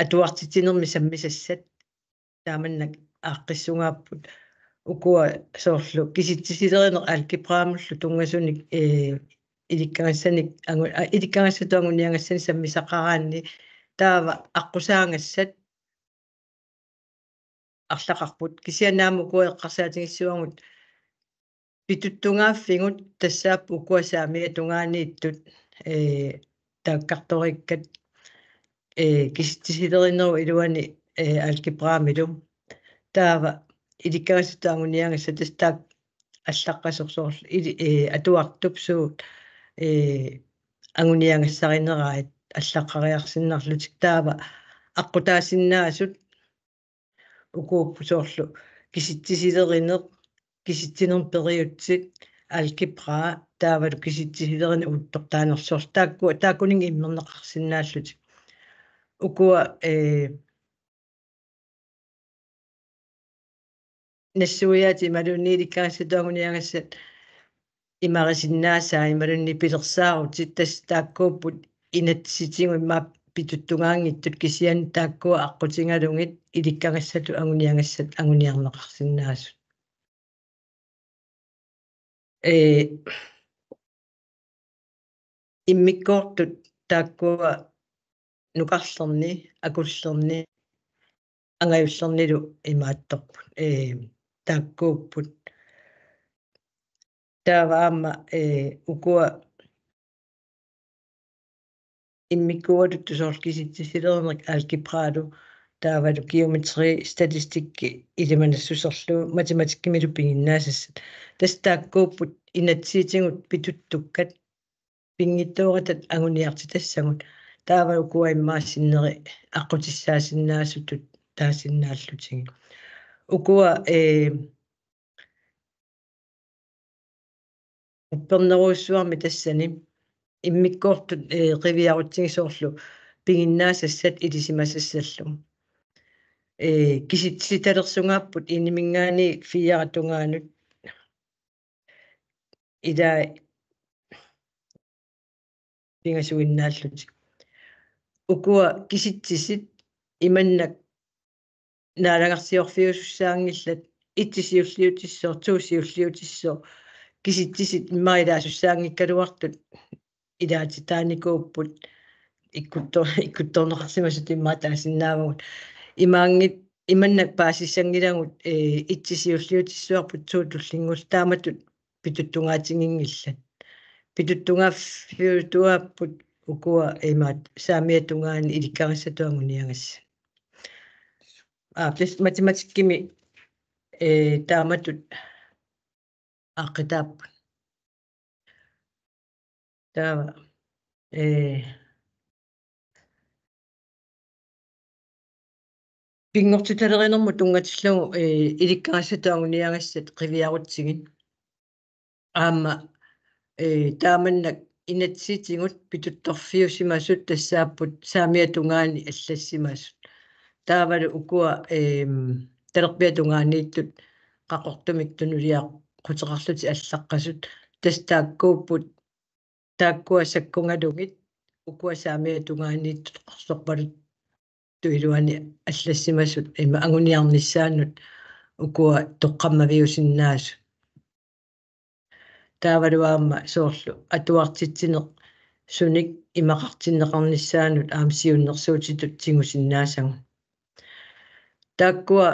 atuartitinermi sammisassat taamannak aaqqissungaapput ukua soorlu kisittisilerineq alkipraamullu tungasunik ilikkaangassanik ilikkaangassatuanguniangassani sammisaqaraanni taava aqqusaangassat арлақарпут кисианааму куэққарсаатигиссуангут питуттунгааффигут тассааппу укуасаамиа тунгаaniittут тааккарториккат киситтисилеринеру илуани алгебраамилу таава иликкагассутаагуниангасса тастаак аллаққасорсоорл атуартупсуут агуниангассаринераат аллаққариарсиннарлутик таава аққутаасиннаасут укууппусоорлу киситтисилеринеқ киситтинерм периутсит алгебра таавалу киситтисилерин уттортаанерсоор тааккунин иммернеқарсинааллутик укуа нассуяати малунииликкаассатуагуниагассат имарисиннаасаа ималунни пилерсаарутит тас тааккууппут инатситингу имма питуттунгаангиттут кисиан тааккуа аққутингалунгит иликкагассату агуниангассат агуниарнеқарсинаасут иммиккоортут тааккуа нукарлерни акуллерни ангаюллернилу имаатторпут тааккууппут тааваама укуа иммиккуатут тусоорлкиситсилернерик алгебраалу таавалу геометри статистикки илиманассусерлу математиккимилу пингиннаасассат тас тааккууппут инатсиитингут питуттуккат пингиттоорат агуниарти тассагут таавалу укуа иммаассиннери аққутиссаасиннаасутут таасиннааллутиги укуа уппернеруussуарми тассани иммиккоортут ривиарутсигисоорлу пингиннаасассат илисимасассаллу киситситалерсунгааппут инимингаани фиаратунгаанут ида пингасуиннааллут укуа киситсисит иманнак наалагарсиорфиуссаангиллат итсисиуллиутиссоо туусиуллиутиссоо киситсисит иммарилаасуссаангиккалуартут илаатитааникууппут иккутторнеқарсимасут иммаатаасиннаавагут имаангит иманнак паасиссангилагут итсисиуллиутиссуарпут туутуллингул тааматут питуттунгаатингингиллат питуттунгаффиутуаппут укуа имаат саамиатунгаани иликкариссатуангуниагасса плюс математиккими тааматут аққитааппут таава пингортуталеринерму тунгатиллугу иликкариссатуангуниагассат қивиарутсигин аама тааманнак инатситингут питутторфиусимасут тассааппут саамиатунгаани аллассимасут таавалу укуа талерпиатунгааннииттут қақортумик тунулиа қутеқарлути аллаққасут тас тааккууппут тааккуа саккунгалугит укуа саамиатунгааннииттут қарсорпалут туилуани аллассимасут има агуниарниссаанут укуа тоққаммавиусиннаасут таавалуаама соорлу атуартитсинеқ суник имақартиннеқарниссаанут аамсиуннерсуутитут тигусиннаасагу тааккуа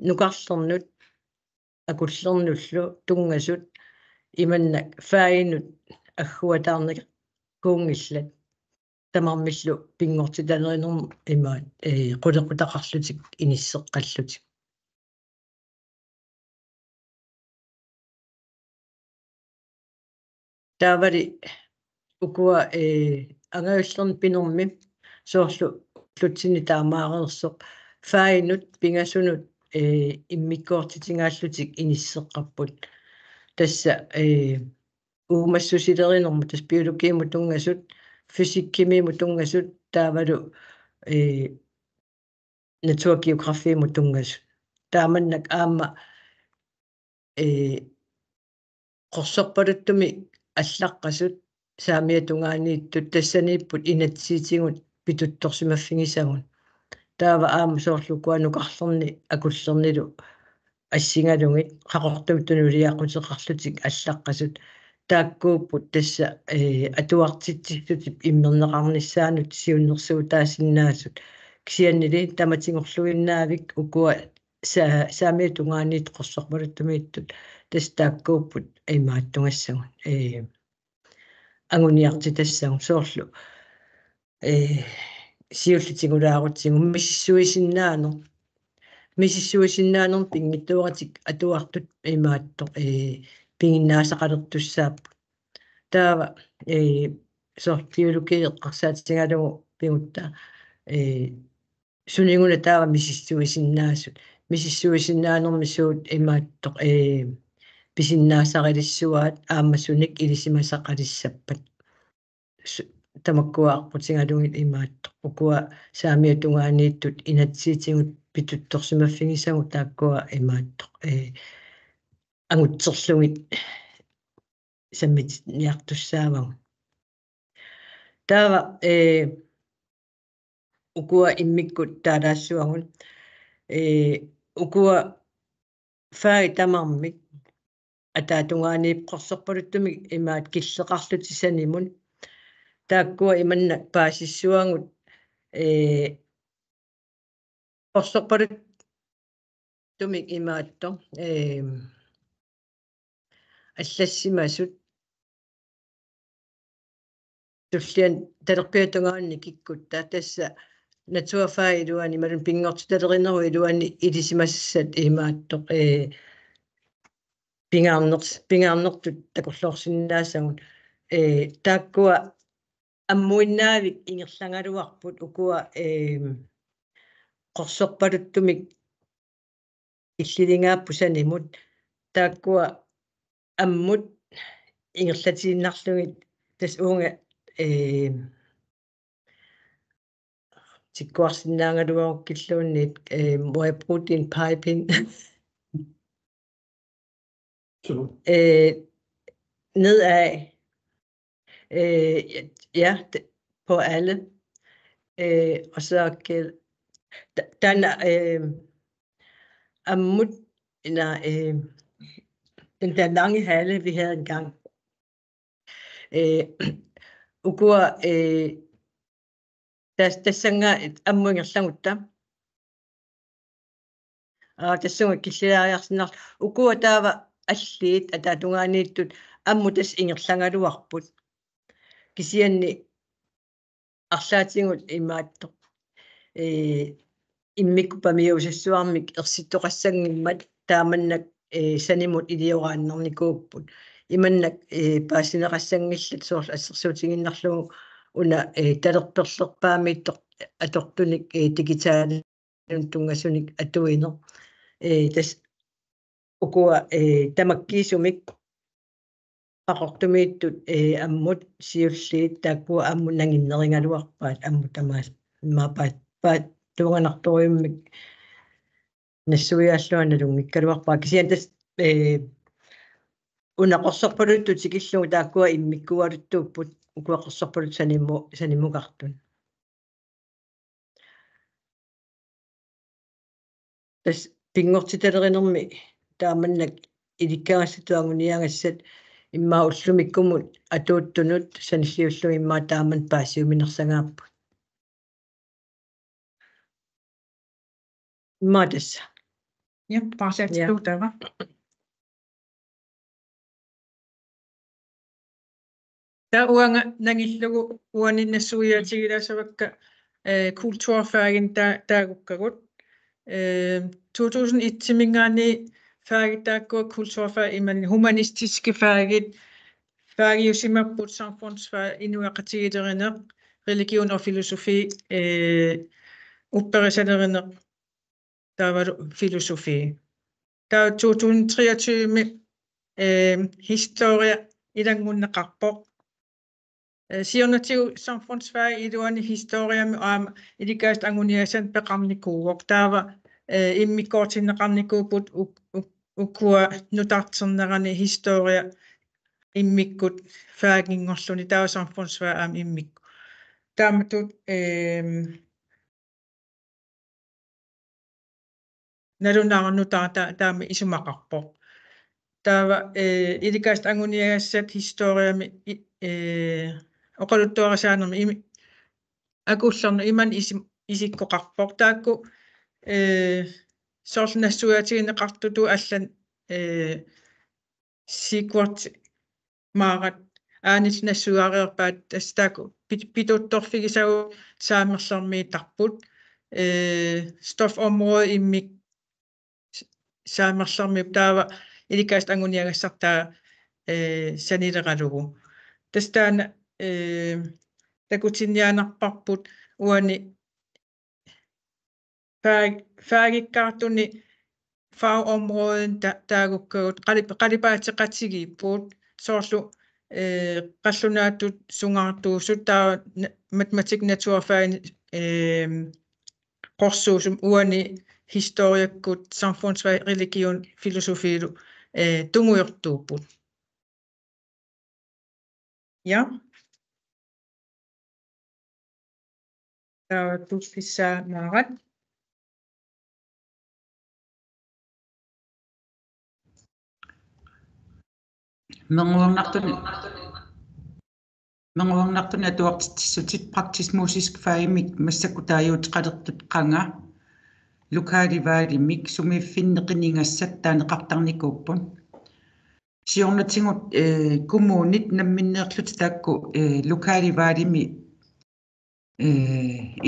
нукарлернут акуллернуллу тунгасут иманнак фаинут аггуатаарнак куунгиллат тамармиллу пингортиталеринерму имаат қулеқутақарлутик иниссеққаллутик таавали укуа агаюллерни пинерми соорлу лутсини таамаарерсоқ фаинут пингасунут иммиккоортитингааллутик иниссеққарпут тасса уумассусилеринерму тас биологииму тунгасут физиккимиму тунгасут таавалу натургеографииму тунгасут тааманнак аама қорсорпалуттуми аллаққасут саамиатунгааннииттут тассанииппут инатсиитингут питутторсимаффигисагун таава аама соорлукуа нукарлерни акуллернилу ассингалугит қақортумтунулиақутеқарлутик аллаққасут тааккууппут тасса атуартитситтутип иммернеқарниссаанут сиуннерсуутаасиннаасут кисианнили таматингорлуиннаавик укуа саамиатунгаанниит қорсорпалуттумииттут тас тааккууппут имааттунгассагун агуниарти тассагун соорлу сиуллитигулаарутсигу миссуисиннаанер пингиттуаратик атуартут имаатто пингиннаасақалертуссааппу таава сортиулукие қарсаатингалугу пигутта сунингуна таава миссуисиннаанерми суут имаатто писиннаасарилиссуаат ааммасуник илисимасақалиссаппат тамаккуаарпутингалугит имаатто укуа саамиатунгааннииттут инатсиитингут питутторсимаффигисагу тааккуа имаатто ангутсерлугит sammit niartussaavang taava ukua immikkut taalaassuagun ukua faagi tamarmik атаатунгаанипқорсорпалуттумик имаат киллеқарлутисанимун тааккуа иманна паасиссуангут қорсорпалут тумик имаатто аллассимасут туллиан талерпиатунгаанни киккутта тасса натуафаа илуани малун пингортиталеринеру илуани илисимассат имааттоқ пингаарнертут такорлоорсиннаасагун тааккуа аммуиннаавик ингерлангалуарпут укуа қорсорпалуттумик иллилингааппусанимут тааккуа аммут ингерлатииннарлугит тас уунга тиккуарсинаангалуаруккиллуунниит моепротеин пайпин nedad ja på alle og så den ammut den der lange hale vi havde engang ukur der sanger et ammungerslangutta og der sanger killeriarsinnar ukur der var аллиит атаатунганииттут аммутас ингерлангалуарпут кисианни арлаатингут имаатто иммикку памиусассуармик ерситтоқассангиммат тааманнак санимут илиорааннэрникууппут иманнак паасинеқассангиллат соорл ассерсуутингиннарлугу уна талерперлерпаамииттор атортуник дигитаалун тунгасуник атуинер тас ukua tamakkiisumik aqortumiittut ammut siulliit taakkua ammun nanginneringaluarpaat ammut maapaat tuunganartoriummik nassuiaalluanalungikkaluarpaa kisian tas unaqorsorpaluttut sikillugu taakkua immikkualuttuupput ukuaqorsorpalut sanimukartun tas pingortitaleриnermi taamannak ilikkaagassatuanguniangassat immaa ullumikkumut atuuttunut sanilliullu immaa taaman paasiuminersangaapput immaa tassa ja paasiatituutava taa uanga nangillugu uaninassuiatigilaasavakka kulturfaagin taagukkagut 2001-mingaani faagitaakkua kulturfag iman humanistiske faagit faagiusimapput samfundsfag inuaqatigilerineq religion og filosofi upperisalerineq taavalu filosofi taa 2023 historia ilangunneqarpoq siornatiu samfundsfag iluani historiami aam ilikaast anguniasan peqarnikuuq taava immikkoortinneqarnikuuput ukua nutarternerani historia immikkut faagingorluni taava samfundsfag aam immikku taamatut nalunarnutaa taami isumaqarpoq taava ilikaast anguniassat historiami oqaluttuarasaanermi akullernu iman isikkoqarpoq taakku soorlunassuatigineqartutu allan sikuart maarat aanilnassuariarpaat tastaaku pituttorfigisagu saamerlermiitarput stofområde immik saamerlermi taava ilikaast anguniagassartaa sanileralugu tastaana takutinniaanarparput uani faagikkaartuni fagområden taagukkagut qalipaateqatigiippuut soorlu qallunaatut sungaartuusut taa matematik naturfaagin qorsuusum uani historiakkut samfundsfag religion filosofiilu tunguyortuupput Ja. Du fissa Marat. Manguarnartun atuartitsutit praktisk musisk faimik massakutaayuut qalertut qanga lokaalivaalimik sumiffinneqiningassat taaneqartarnikuuppun siornatingut kommunit namminneerlut taakku lokaalivaalimi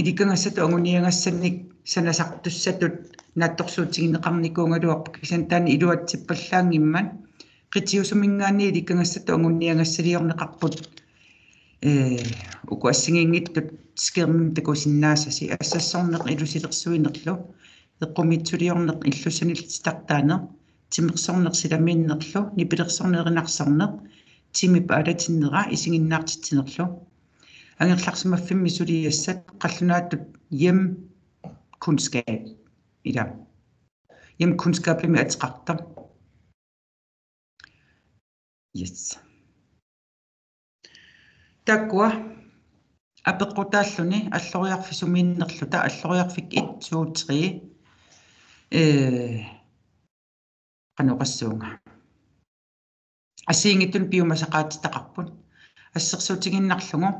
idikangassat anguniangassannik sanasartussatut naattorsuutigineqarnikuungaluarpak kisantaani iluatsippallаангимман qitiusumingaanni idikangassat anguniangassaliorneqarput uku assinginggittut skirmim takusinnaasasi assassorneq ilusilersuinerlu eqqumitsuliorneq illusaniltartaaneq timeqsorneq silamiinnerlu nipilersornerinarsorneq timip alatinnera isinginnaartitsinerlu angerlarsimaffimmi suliassat qallunaatut hjem kunskab ila hjem kunskapimi atqartar yes Takkua apeqqutaalluni alloriarfisumiinnerluta alloriarfik 1 2 3 qanoqassuunga asiingittun piumasaqaatitaqarpun assersuutiginnarlugu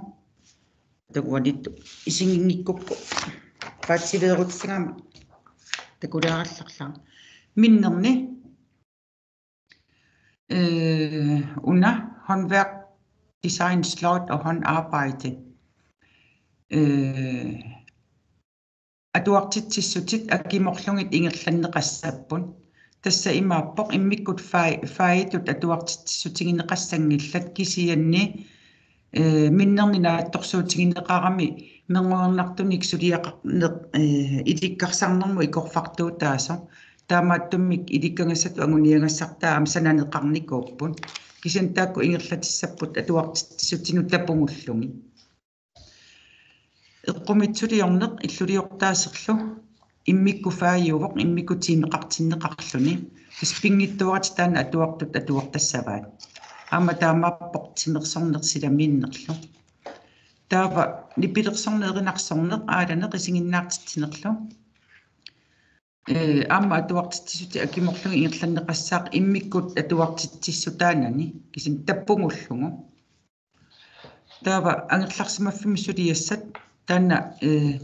takuanittu isingingikkuppu qaatsileerutsingama takulearallarlaa minnerni una håndværk design slot og håndarbejde atuartitsissutit akimorlungit ingerlanneqassappun tassa imaappoq immikkut faitut atuartitsissutigineqassangillat kisianni minnerni naattorsuutigineqarami menguernartunik suliaqarneq ilikkarsarnermu ikorfartuutaaso taamaattummik ilikkangassatu anguniangassartaa amsananeqarnikuuppun kisantaakku ingerlatissapпут atuartitsutsinut tapungullungi eqqumitsuliorneq illuliortaaserlu immikku faayuvoq immikku tiimeqartinneqarluni taspinngittuarat taana atuartut atuartassavaat aama taamaappoq timersornersilamiinnerlu taava nipilersorneerinarsorneq aalaneq isinginnaartitsinerlu amma atuartitsisuti akimorlungi ingerlanneqassaaq immikkut atuartitsissutaanani kisin tappungullugu taava angerlarsimaffimi suliassat taana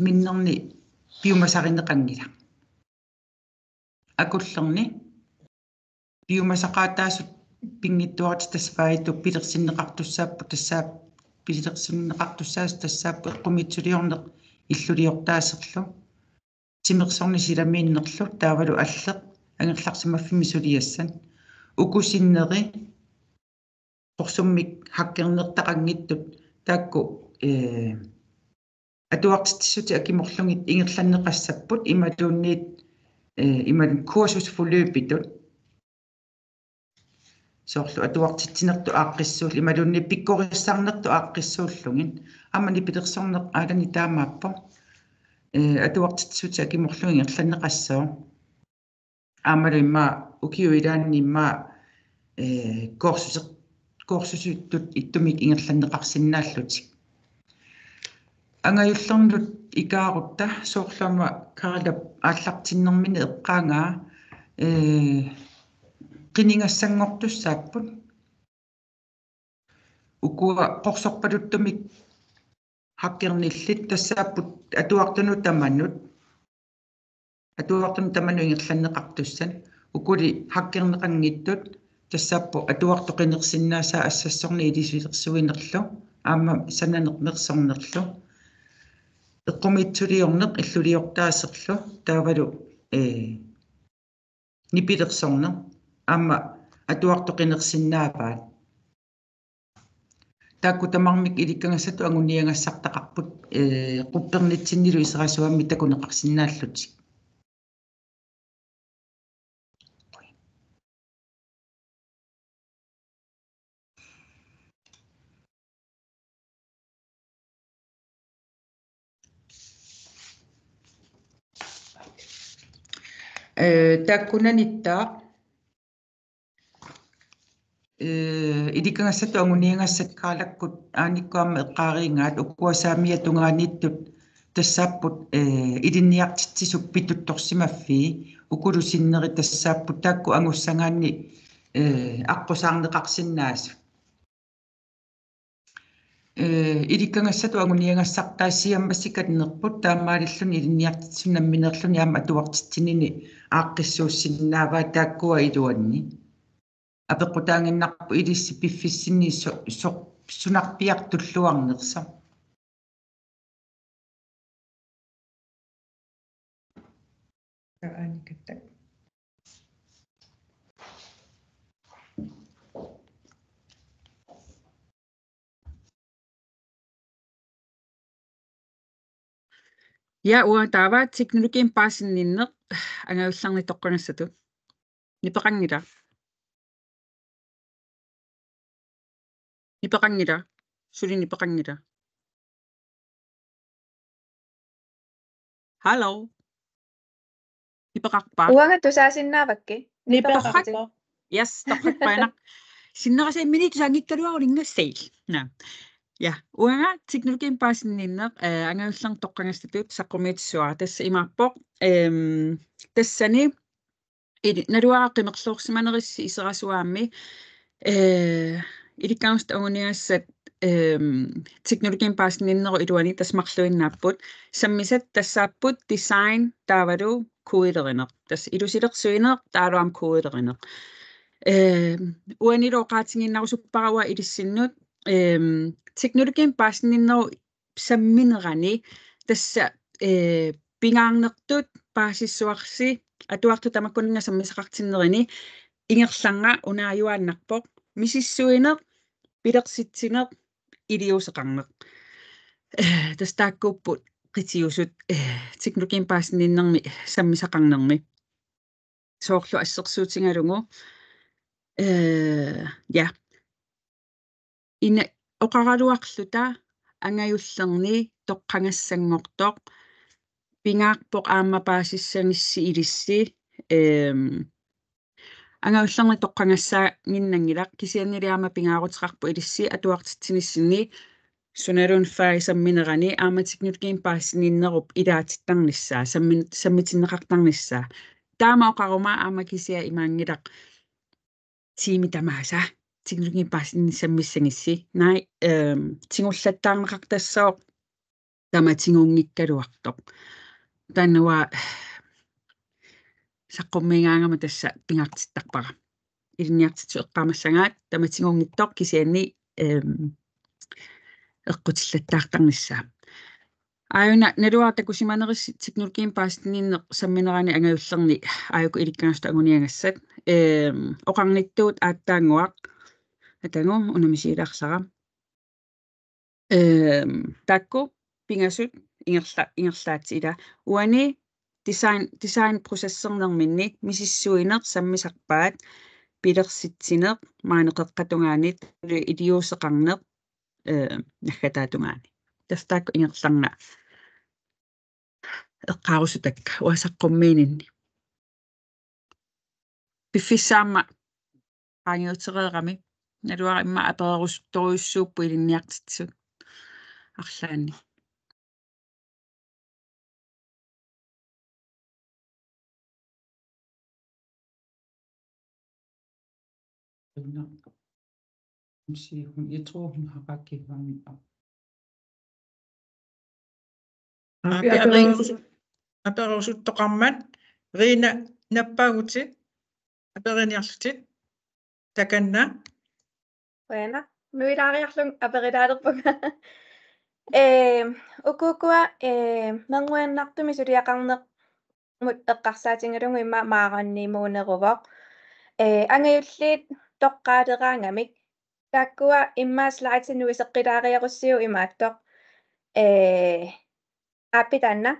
minnerni piumasarineqangila akullerni piumasaqaataasut pingittuarat tasfaaitu pilersinneqartussaappu tassaap pilersinneqartussaas tassaappu eqqumitsuliorneq illuliortaaserlu timersorni silamiinnerlu taavalu alleq angerlarsimaffimi suliassan ukusinneri qorsummik hakkernertaqangittut taakku atuartitsisuti akimorlungit ingerlanneqassapput imaluunniit imalun kursusforløbitut soorlu atuartitsinertu aaqqissuul imaluunni pikkorissarnertu aaqqissuullungin ammani pilersorneq aalani taamaappo atuartitsisuti akimorlungi ingerlanneqassao aamalu immaa ukiuilaanni immaa koorsusittut ittumik ingerlanneqarsinnaallutik angajullerlut ikaarutta soorluama kaarlap aallartinnermini eqqaangaa qiningassangortussaapпут ukua qorsorpaluttumik hakkernillit tassaapпут atuartunu tamannu ingerlanneqartussan ukuli hakkerneqangittut tassaappu atuartoqinersinnaasaa assassorni ilisuilersuinerlu aama sananeqmersornerlu eqqumitsuliorneq illuliortaaserlu taavalu nipilersorneq aama atuartoqinersinnaavaat taakku tamarmik ilikkangassatu anguniangassartaqarput quppernitsinnilu iserasuammi takuneqarsinnaallutik taakkunanittaa idikkangassatu anguniangassat qaalakkut aanikkuarma eqqaariingaat ukkuasaamia tungaaniittut тассааппут илинниартитсисуп питутторсимаффи укулусиннери тассааппут таакку ангуссангаанни аққусаарнеқарсиннаасу иликкангассату агуниангассартаассиаммассикат таамаалиллуни илинниартитсунамминерлуни аама атуартитсинини ааққиссууссиннааваа тааккуа илуанни апеққутаангиннарпу илисси пиффиссинни сунарпиартуллуарнерса Ja, taava teknologiin paasinninneq angaullarni toqqangassatu. Nipeqangila. Suli nipeqangila. Hallo. Nipeqarpa. Uanga tusaasinnaavakki. Nipeqarpa. Yes, toqqarpaana. Sinnerasaammini tusaangikkaluarulingassail. Na. Ja, uanga teknologiin paasinninneq angaullarni toqqangassatut saqqumitsua tassa imaappoq tassani naluaqa qimeqluorsimanerissi iserasuaammi ilikkaangusta anguniassat teknologiin paasinninneru iluani tasmarluinnaaput sammisat tassaapput design taavalu kooderineq tass ilusilersuineq taaluam kooderineq uaniloqaatinginnarusupparawa ilissinnut teknologiin paasinninneru samminerani tassa pingaarnertut paasissuarsi atuartu tamakkunninga sammisaqartinnerini ingerlanga unaajuaannarpoq misissuineq pilersitsineq iliuseqarneq tastaakkuupput qitiusut teknologiin paasinninnermi sammisaqarnermi soorlu assersuutingalungu ja ina oqaraluarluta angajullerni toqqangassangortoq pingaarpoq aamma paasissanissi ilissi angajullerni toqqangassaanginnangilaq kisianniliaama pingaaruteqarpu ilissi atuartitsinissini sunalun faisamminerani aamma teknologiin paasinninnerup ilaatittarnissaa sammitinneqartarnissaa taama oqaruma aamma kisia imaangilaq tiimitamaasa teknologiin paasinnissammissangissi nai tingullattaarneqartassaoq tama tinguungikkaluartoq tanua saqqummiingaangama tassa pingaartittarpara ilinniartitsu eqqaamassangaat tama tinguungittoq kisianni eqqutillattaartarnissaa aayuna naluaartakusimanerissi teknologiin paasinninneq samminerani angajullerni aayuku ilikkaangusta anguniangassat oqarnittuut aattaanguaq atangu unamisiilaarsara taakku pingasut ingerlaatsi ila uani design processernerminni misissuineq sammisarpaat pilersitsineq maaneqeqqatungaanit iliuseqarneq naggatatungaani tastaakku ingerlarna eqqaarusutakka uasaqqummiininni piffissaamma qaangiutereerami naluara imma apererusuttoriussuuppu ilinniartitsut арлаани Jeg tror, hun har bare givet apererusuttoqarmat riina nappaagutit aperiniarlutit takanna Bueno, nuilariarlung aperilaarerpuga. Ukukua manguannartumi suliaqarneq mut eqqarsaatingalungu imma maarannimuuneruvoq. Angajulliit toqqaateraangamik taakkua immaaslaratinnui seqqilaariarussiu imaattoq aapitanna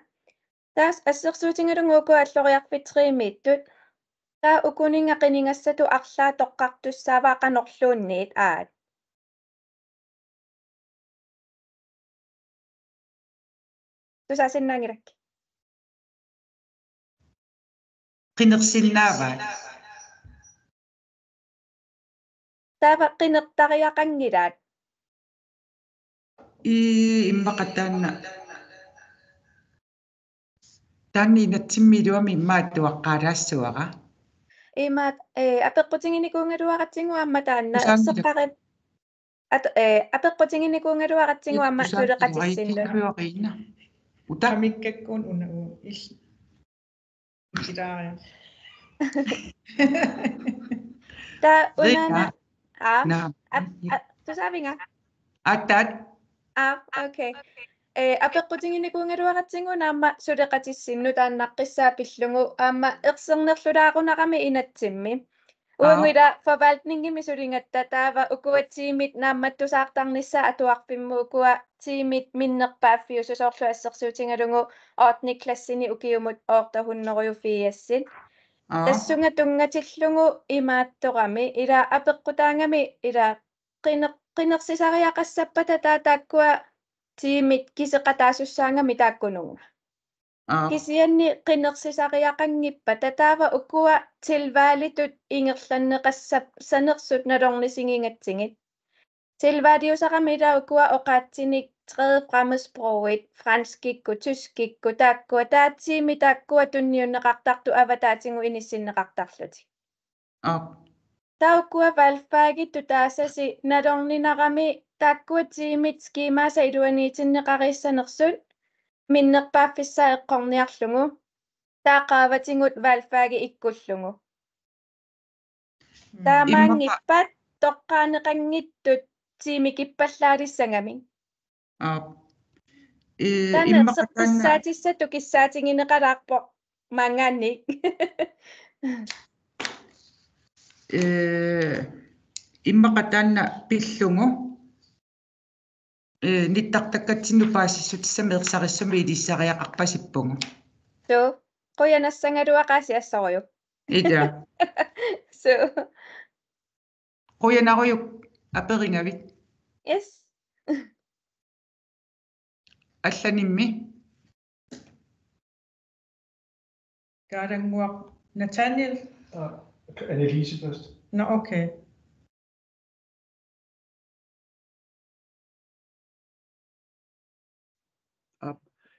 taas assersuutingalungu ukua alloriarfitriimiittut taa ukuninga qiningassatu arlaa toqqartussaavaa qanorluunniit aat tusaasinnaangilakki qinersinnaavaa Taava qinertariaqangilaat. Immaqataanna taanni natsimmiluami immaatuaqqaalaassuaqa Imaat apeqqutinginikuungaluaqatsinguamma taanna Usaangila. erseqqaqip apeqqutinginikuungaluaqatsinguamma suleqatissinnu. Iqqusaaqqiluaqiina uta Qamikkakkuun una is Kitaaria. Ta Rina. unana naam tusaavinga atat okay. Apeqqutinginikuungaluaqatsingunaamma suleqatissinnu taannaqqissaapillungu aamma ersernerlulaaqunaqami inatsimmi. Uanguida forvaltningimi sulingatta taava ukuatsiimit naammattusaartarnissa atuarpimmu ukua tiimit minnerpaaffiususoorlu assersuutingalungu oortniklassini ukiumut oortahunneruyufiiassit. Tassunga tungatillungu imaattorami ila apeqqutaangami ila qinersisariaqassappa taakua tiimit kiseqataasussaaangami taakkununga. Kisianni qinersisariaqanngippa tataava ukua tilvaalitut ingerlanneqassap sanersut nalornisingingatsingit. Tilvaaliusaqami ila ukua oqaatsinik tredje fremmedsproget franskikku tyskikku taakkua taatsiimi taakkua tunniunneqartartu avataatingu inissinneqartarluti. Taukkua valfaagittu taasasi nalorninarami taakkua tiimit skiimaasa iluaniitinneqarissanersut minnerpaaffissa eqqorniarlungu taaqaavatingut valfaagi ikkullungu. Taamaangippat toqqaaneqangittut tiimikippallaalissangami. Tanerserqissaatissatu kissaatingineqalaarpoq mangaanni. Immaqataanna pillungu nittaqtakkatsinnu paassissut sameersarissumi ilissariaqarpasippungu. So, quyanassangaluaqaasiassoruyu. Ida. So, Quyanaruyuk aperingavit yes. алланимми Gardanguaq Nathaniel. Annelise først. Nå, okay.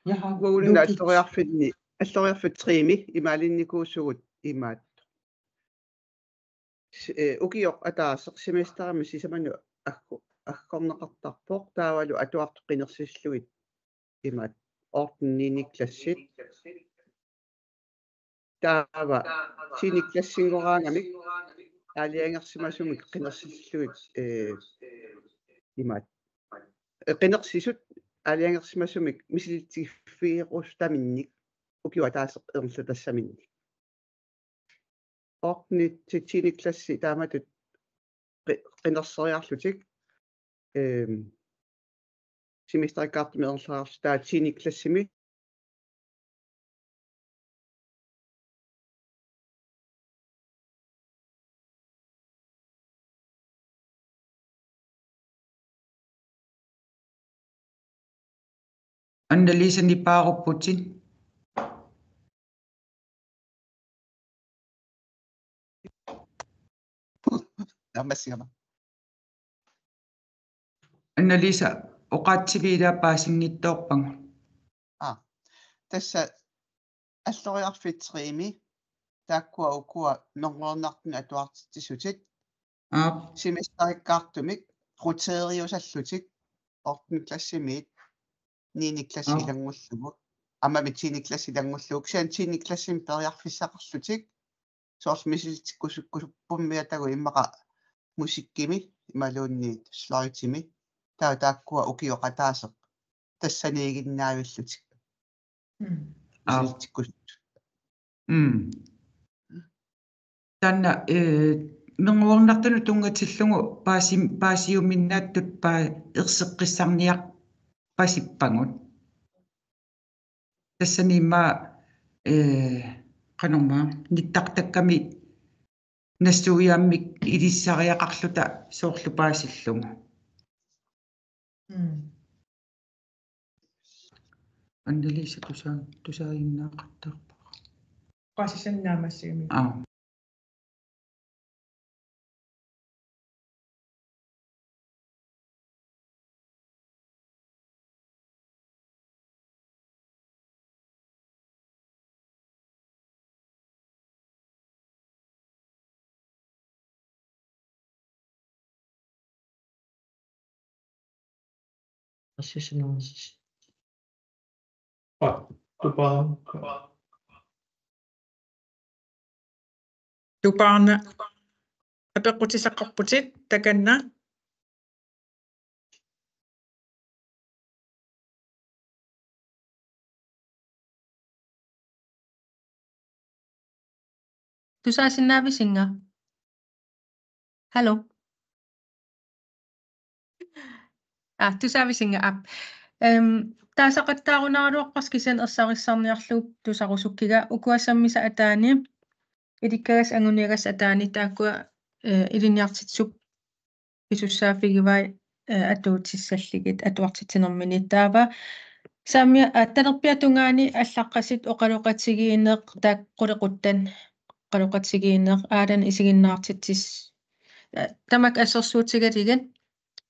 Jeg har Vågen alloriarfittriimi imaalinikuussugut imaat. Ukiok ataaseq semesterami sisamanu akkorneqartarpoq taavalu atuartu qinersisluit imaat ortenniiniklassit taava tiiniklassingoraangamik aaliangersimasumik qinersisluit imaat qinersisut aaliangersimasumik misilitsigfiirustaminnik ukiwa taaseq ernsutassaminik ortnit tiiniklassi taamatut qinerseriarlutik semesterikkaartumi ernsaraarlu taa tiiniklassimi Annalisa nipaaruputin наммассигама Annalisa oqaatsiviilaa paasinngittoorpangu тасса аллориарфитриими тааккуа укуа норнернартун атуартиссутит семестериккаартумик рутериусаллутик ортниклассимиит нииниклассилангуллугу аммами тииниклассилангуллугу сиан тииниклассим периарфиссақарлутик соорсмисилтиккусуккусуппуммиатагу иммақа мусиккими ималуунниит слойтими тааккуа укиоқатаасеқ тассаниигиннаавиллутик мисилтиккусут танна менгуорнартану тунгатиллугу паасиуминнааттут паа ерсеққиссарниақ пасиппангут тассаниимма qanummaa nittaqtakkami nastuuyaamik ilissariaqarluta soorlupaasillungu Annalisa tusaaginnaaqartarpa Qasisannaamassimi. Assissinonsis. Og du bare... Tupaarna apequtisaqqarputit takanna Tusaasinaavisinga. Hallo. Tusaavisinga app. Taasaqattaarunaruaqqaskisan ersarissaarniarlup tusarusukkiga ukuassammisa ataani ilikkagas anguniagas ataani taakkua iliniartitsup isussaaffigivai atuutissаллигит atuartitinermini taava saamia attalerpiatungaani аллаққасит оқалоқатсигиинеқ тааққулеқуттан қалоқатсигиинеқ аадан исигиннаартитсис тамак ассерсуутигалигат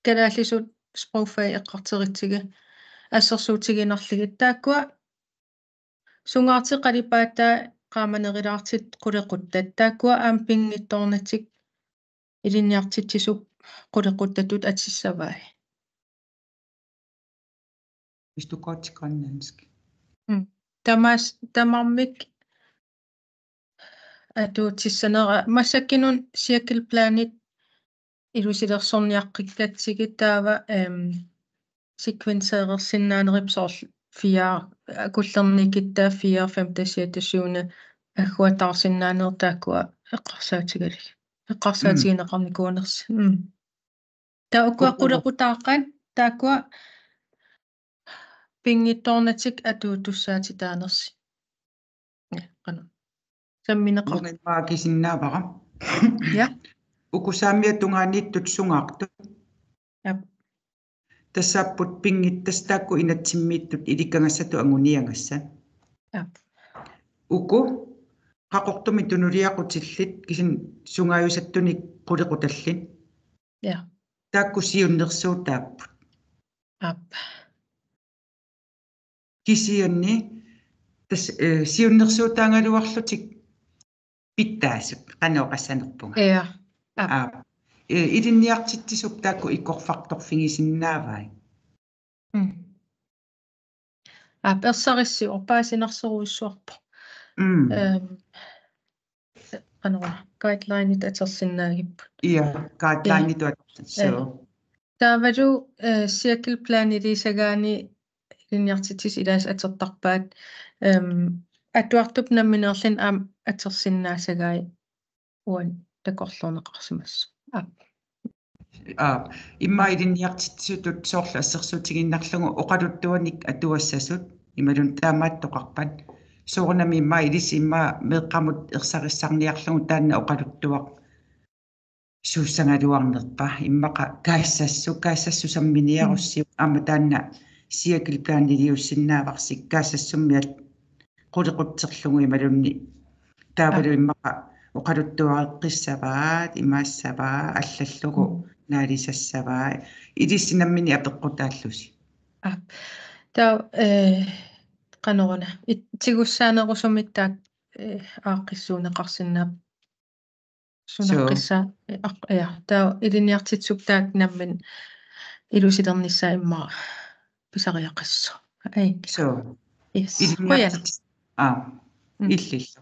калааллисут sprogfag эққартеритсига ассерсуутигинерлигит тааккуа сунгаартеқалипааттаа qaamanerilаарtit qulequttat taakkua aam pinngittornatik iliniartitsisup qulequttatut atissavai. Hvis du går til grønlandsk. Tamarmik atuutissanera massakkinun cirkelplanit ilusilersorniaqqiklatsigit taava sekvenseerersinnaaneripsoorl 4 kullernikittaa 4 5 6 7 аггуатаарсиннаанер тааккуа эққарсаатигалик эққарсаатигинеқарникуунерси тааккуаққулеқутааққан тааккуа пингитторнатик атуутуссаатитаанерси қана самминеқар Maagisиннаавара. Ja. Ukusaamiatungaaniittut sungaartu. Ja. Tassapput pingittastaakku inatsimmiittut ilikkangassatu anguniangassa. Ja. Uku qaqortumi tunuliaqutillit kisin sungaayusattunik qulequtallin. Ja. Taakku siunnersuutaapput. App. Kisianni tas siunnersuutaangaluarlutik pittaasut qanoqassanerpunga. Ja. Ilinniartitsisup taakku ikkorfartorfingisinnaavai. Persarissi orpaasinarseruissuarpo. Qanora guideline-it atersinnaagippu. Ia, guideline-it atersinnaagippu. Taavalu cirkelplan ilisagaani ilinniartitis ilaas atertarpaat atuartup namminerlin aam atersinnaasagaai uan takorluuneqarsimassu. Imma ilinniartitsutut soorlu assersuutiginnarlugu oqaluttuanik atuassasut imalun taamaattoqarpat soornami imma ilis imma meeqqamut ersarissarniarlugu taanna oqaluttuaq suussangaluarnerpa immaqa kaassassu samminiarussiu aama taanna siakilplaaniliussinnaavarsik kaassassumiat qulequtserlugu imalunni taavalu immaqa oqaluttuareqqissavaat imaassavaa аллаллугу наалисассаваа илиссинаммини апеққутааллуси таа qanорuna тигуссаанерусумиттаак ааққиссуунеқарсиннаап сунаққисса я таа илиниартитсук таак наммин илусилерниссаа иммаа писариаққиссу ай so yes иллиллу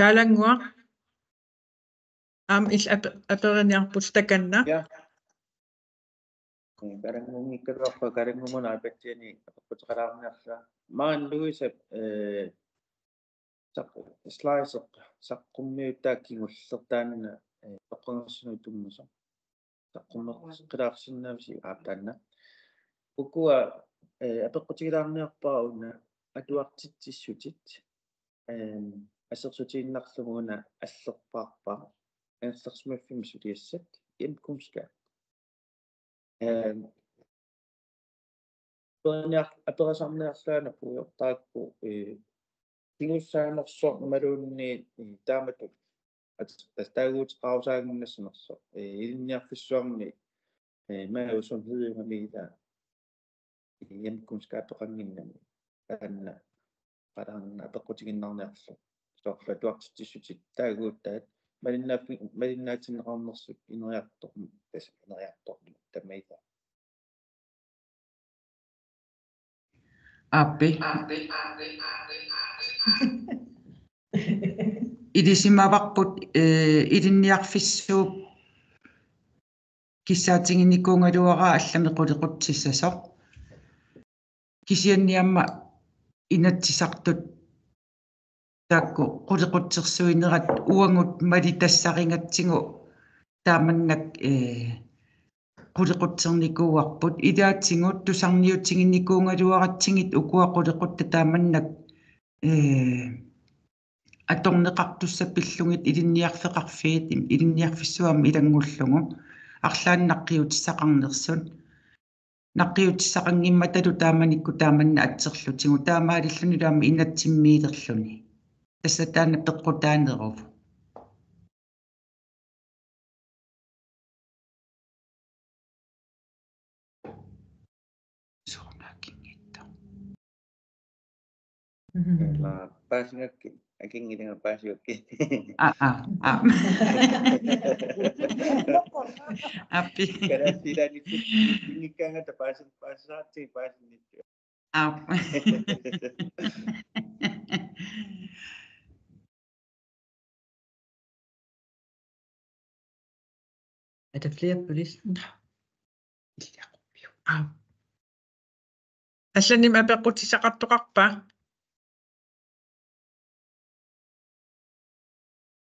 Kaalangua am il aperniarput takanna ja karangungikkarorpa karangumuna apattiani aputqaraarniarla maan luisap slice saqqummiuttaakkingulllertaanna toqqangersunu tummusa saqqummeqqilaarsinnaavisi aaptaanna ukua apeqqutigilaarniarparauna atuartitsissutit assersuutiginnarluguna аллерпаарпа анерлерсмаффимсулиассат имкумска аперасарниарлаана пуйортаакку тигуссаанерсо малуунни таамату тастаагуутеқарусаагиннассанерсо илинниарфиссуарни маусун хиримамиила Yamkumskaatoqanginnami taanna qalarna apeqqutiginnarniarlu soorla tuartissutsit taaguuttaat malinnaatsinneqarnersut ineriartoq ineriartorlu tamaita Appi. Idisimavaqput ilinniarfissuup kissaatinginnikkuungaluara allami quliqutsissasoq kisianniamma inatsisartut taakku quliqutsersuinerat uangut malitassarigatsingu taamannak quliqutsernikkuuarput ilaatingut tusarniutinginnikkuungaluaratsingit ukua quliqutta taamannak аторнеқартуссаппиллугит илинниарфеқарфиит илинниарфиссуама илангуллугу арлааннаққиутиссақарнерсут наққиутиссақангимматалу тааманикку тааманна атсерлутигу таамаалиллуни таама инатсиммиилерлуни тасса таана пеққутаанеров сорнакингитта la paasingakki akingilanga paasingakki Appi kanasilaani tingikkangata paasaatsi paasinittu Er der flere på listen? Алланим апеққутисақартоқарпа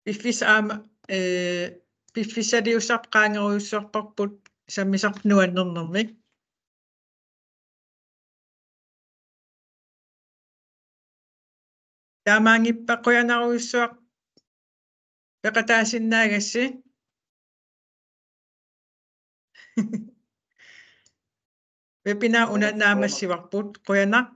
пиффисаама пиффисалиусарп qaangeruussorparput саммисарнуаннернэрмик таамаангиппа қуянаруйуссуақ пеқатаасиннаагасси вебинар унанаамассиварпут қуянақ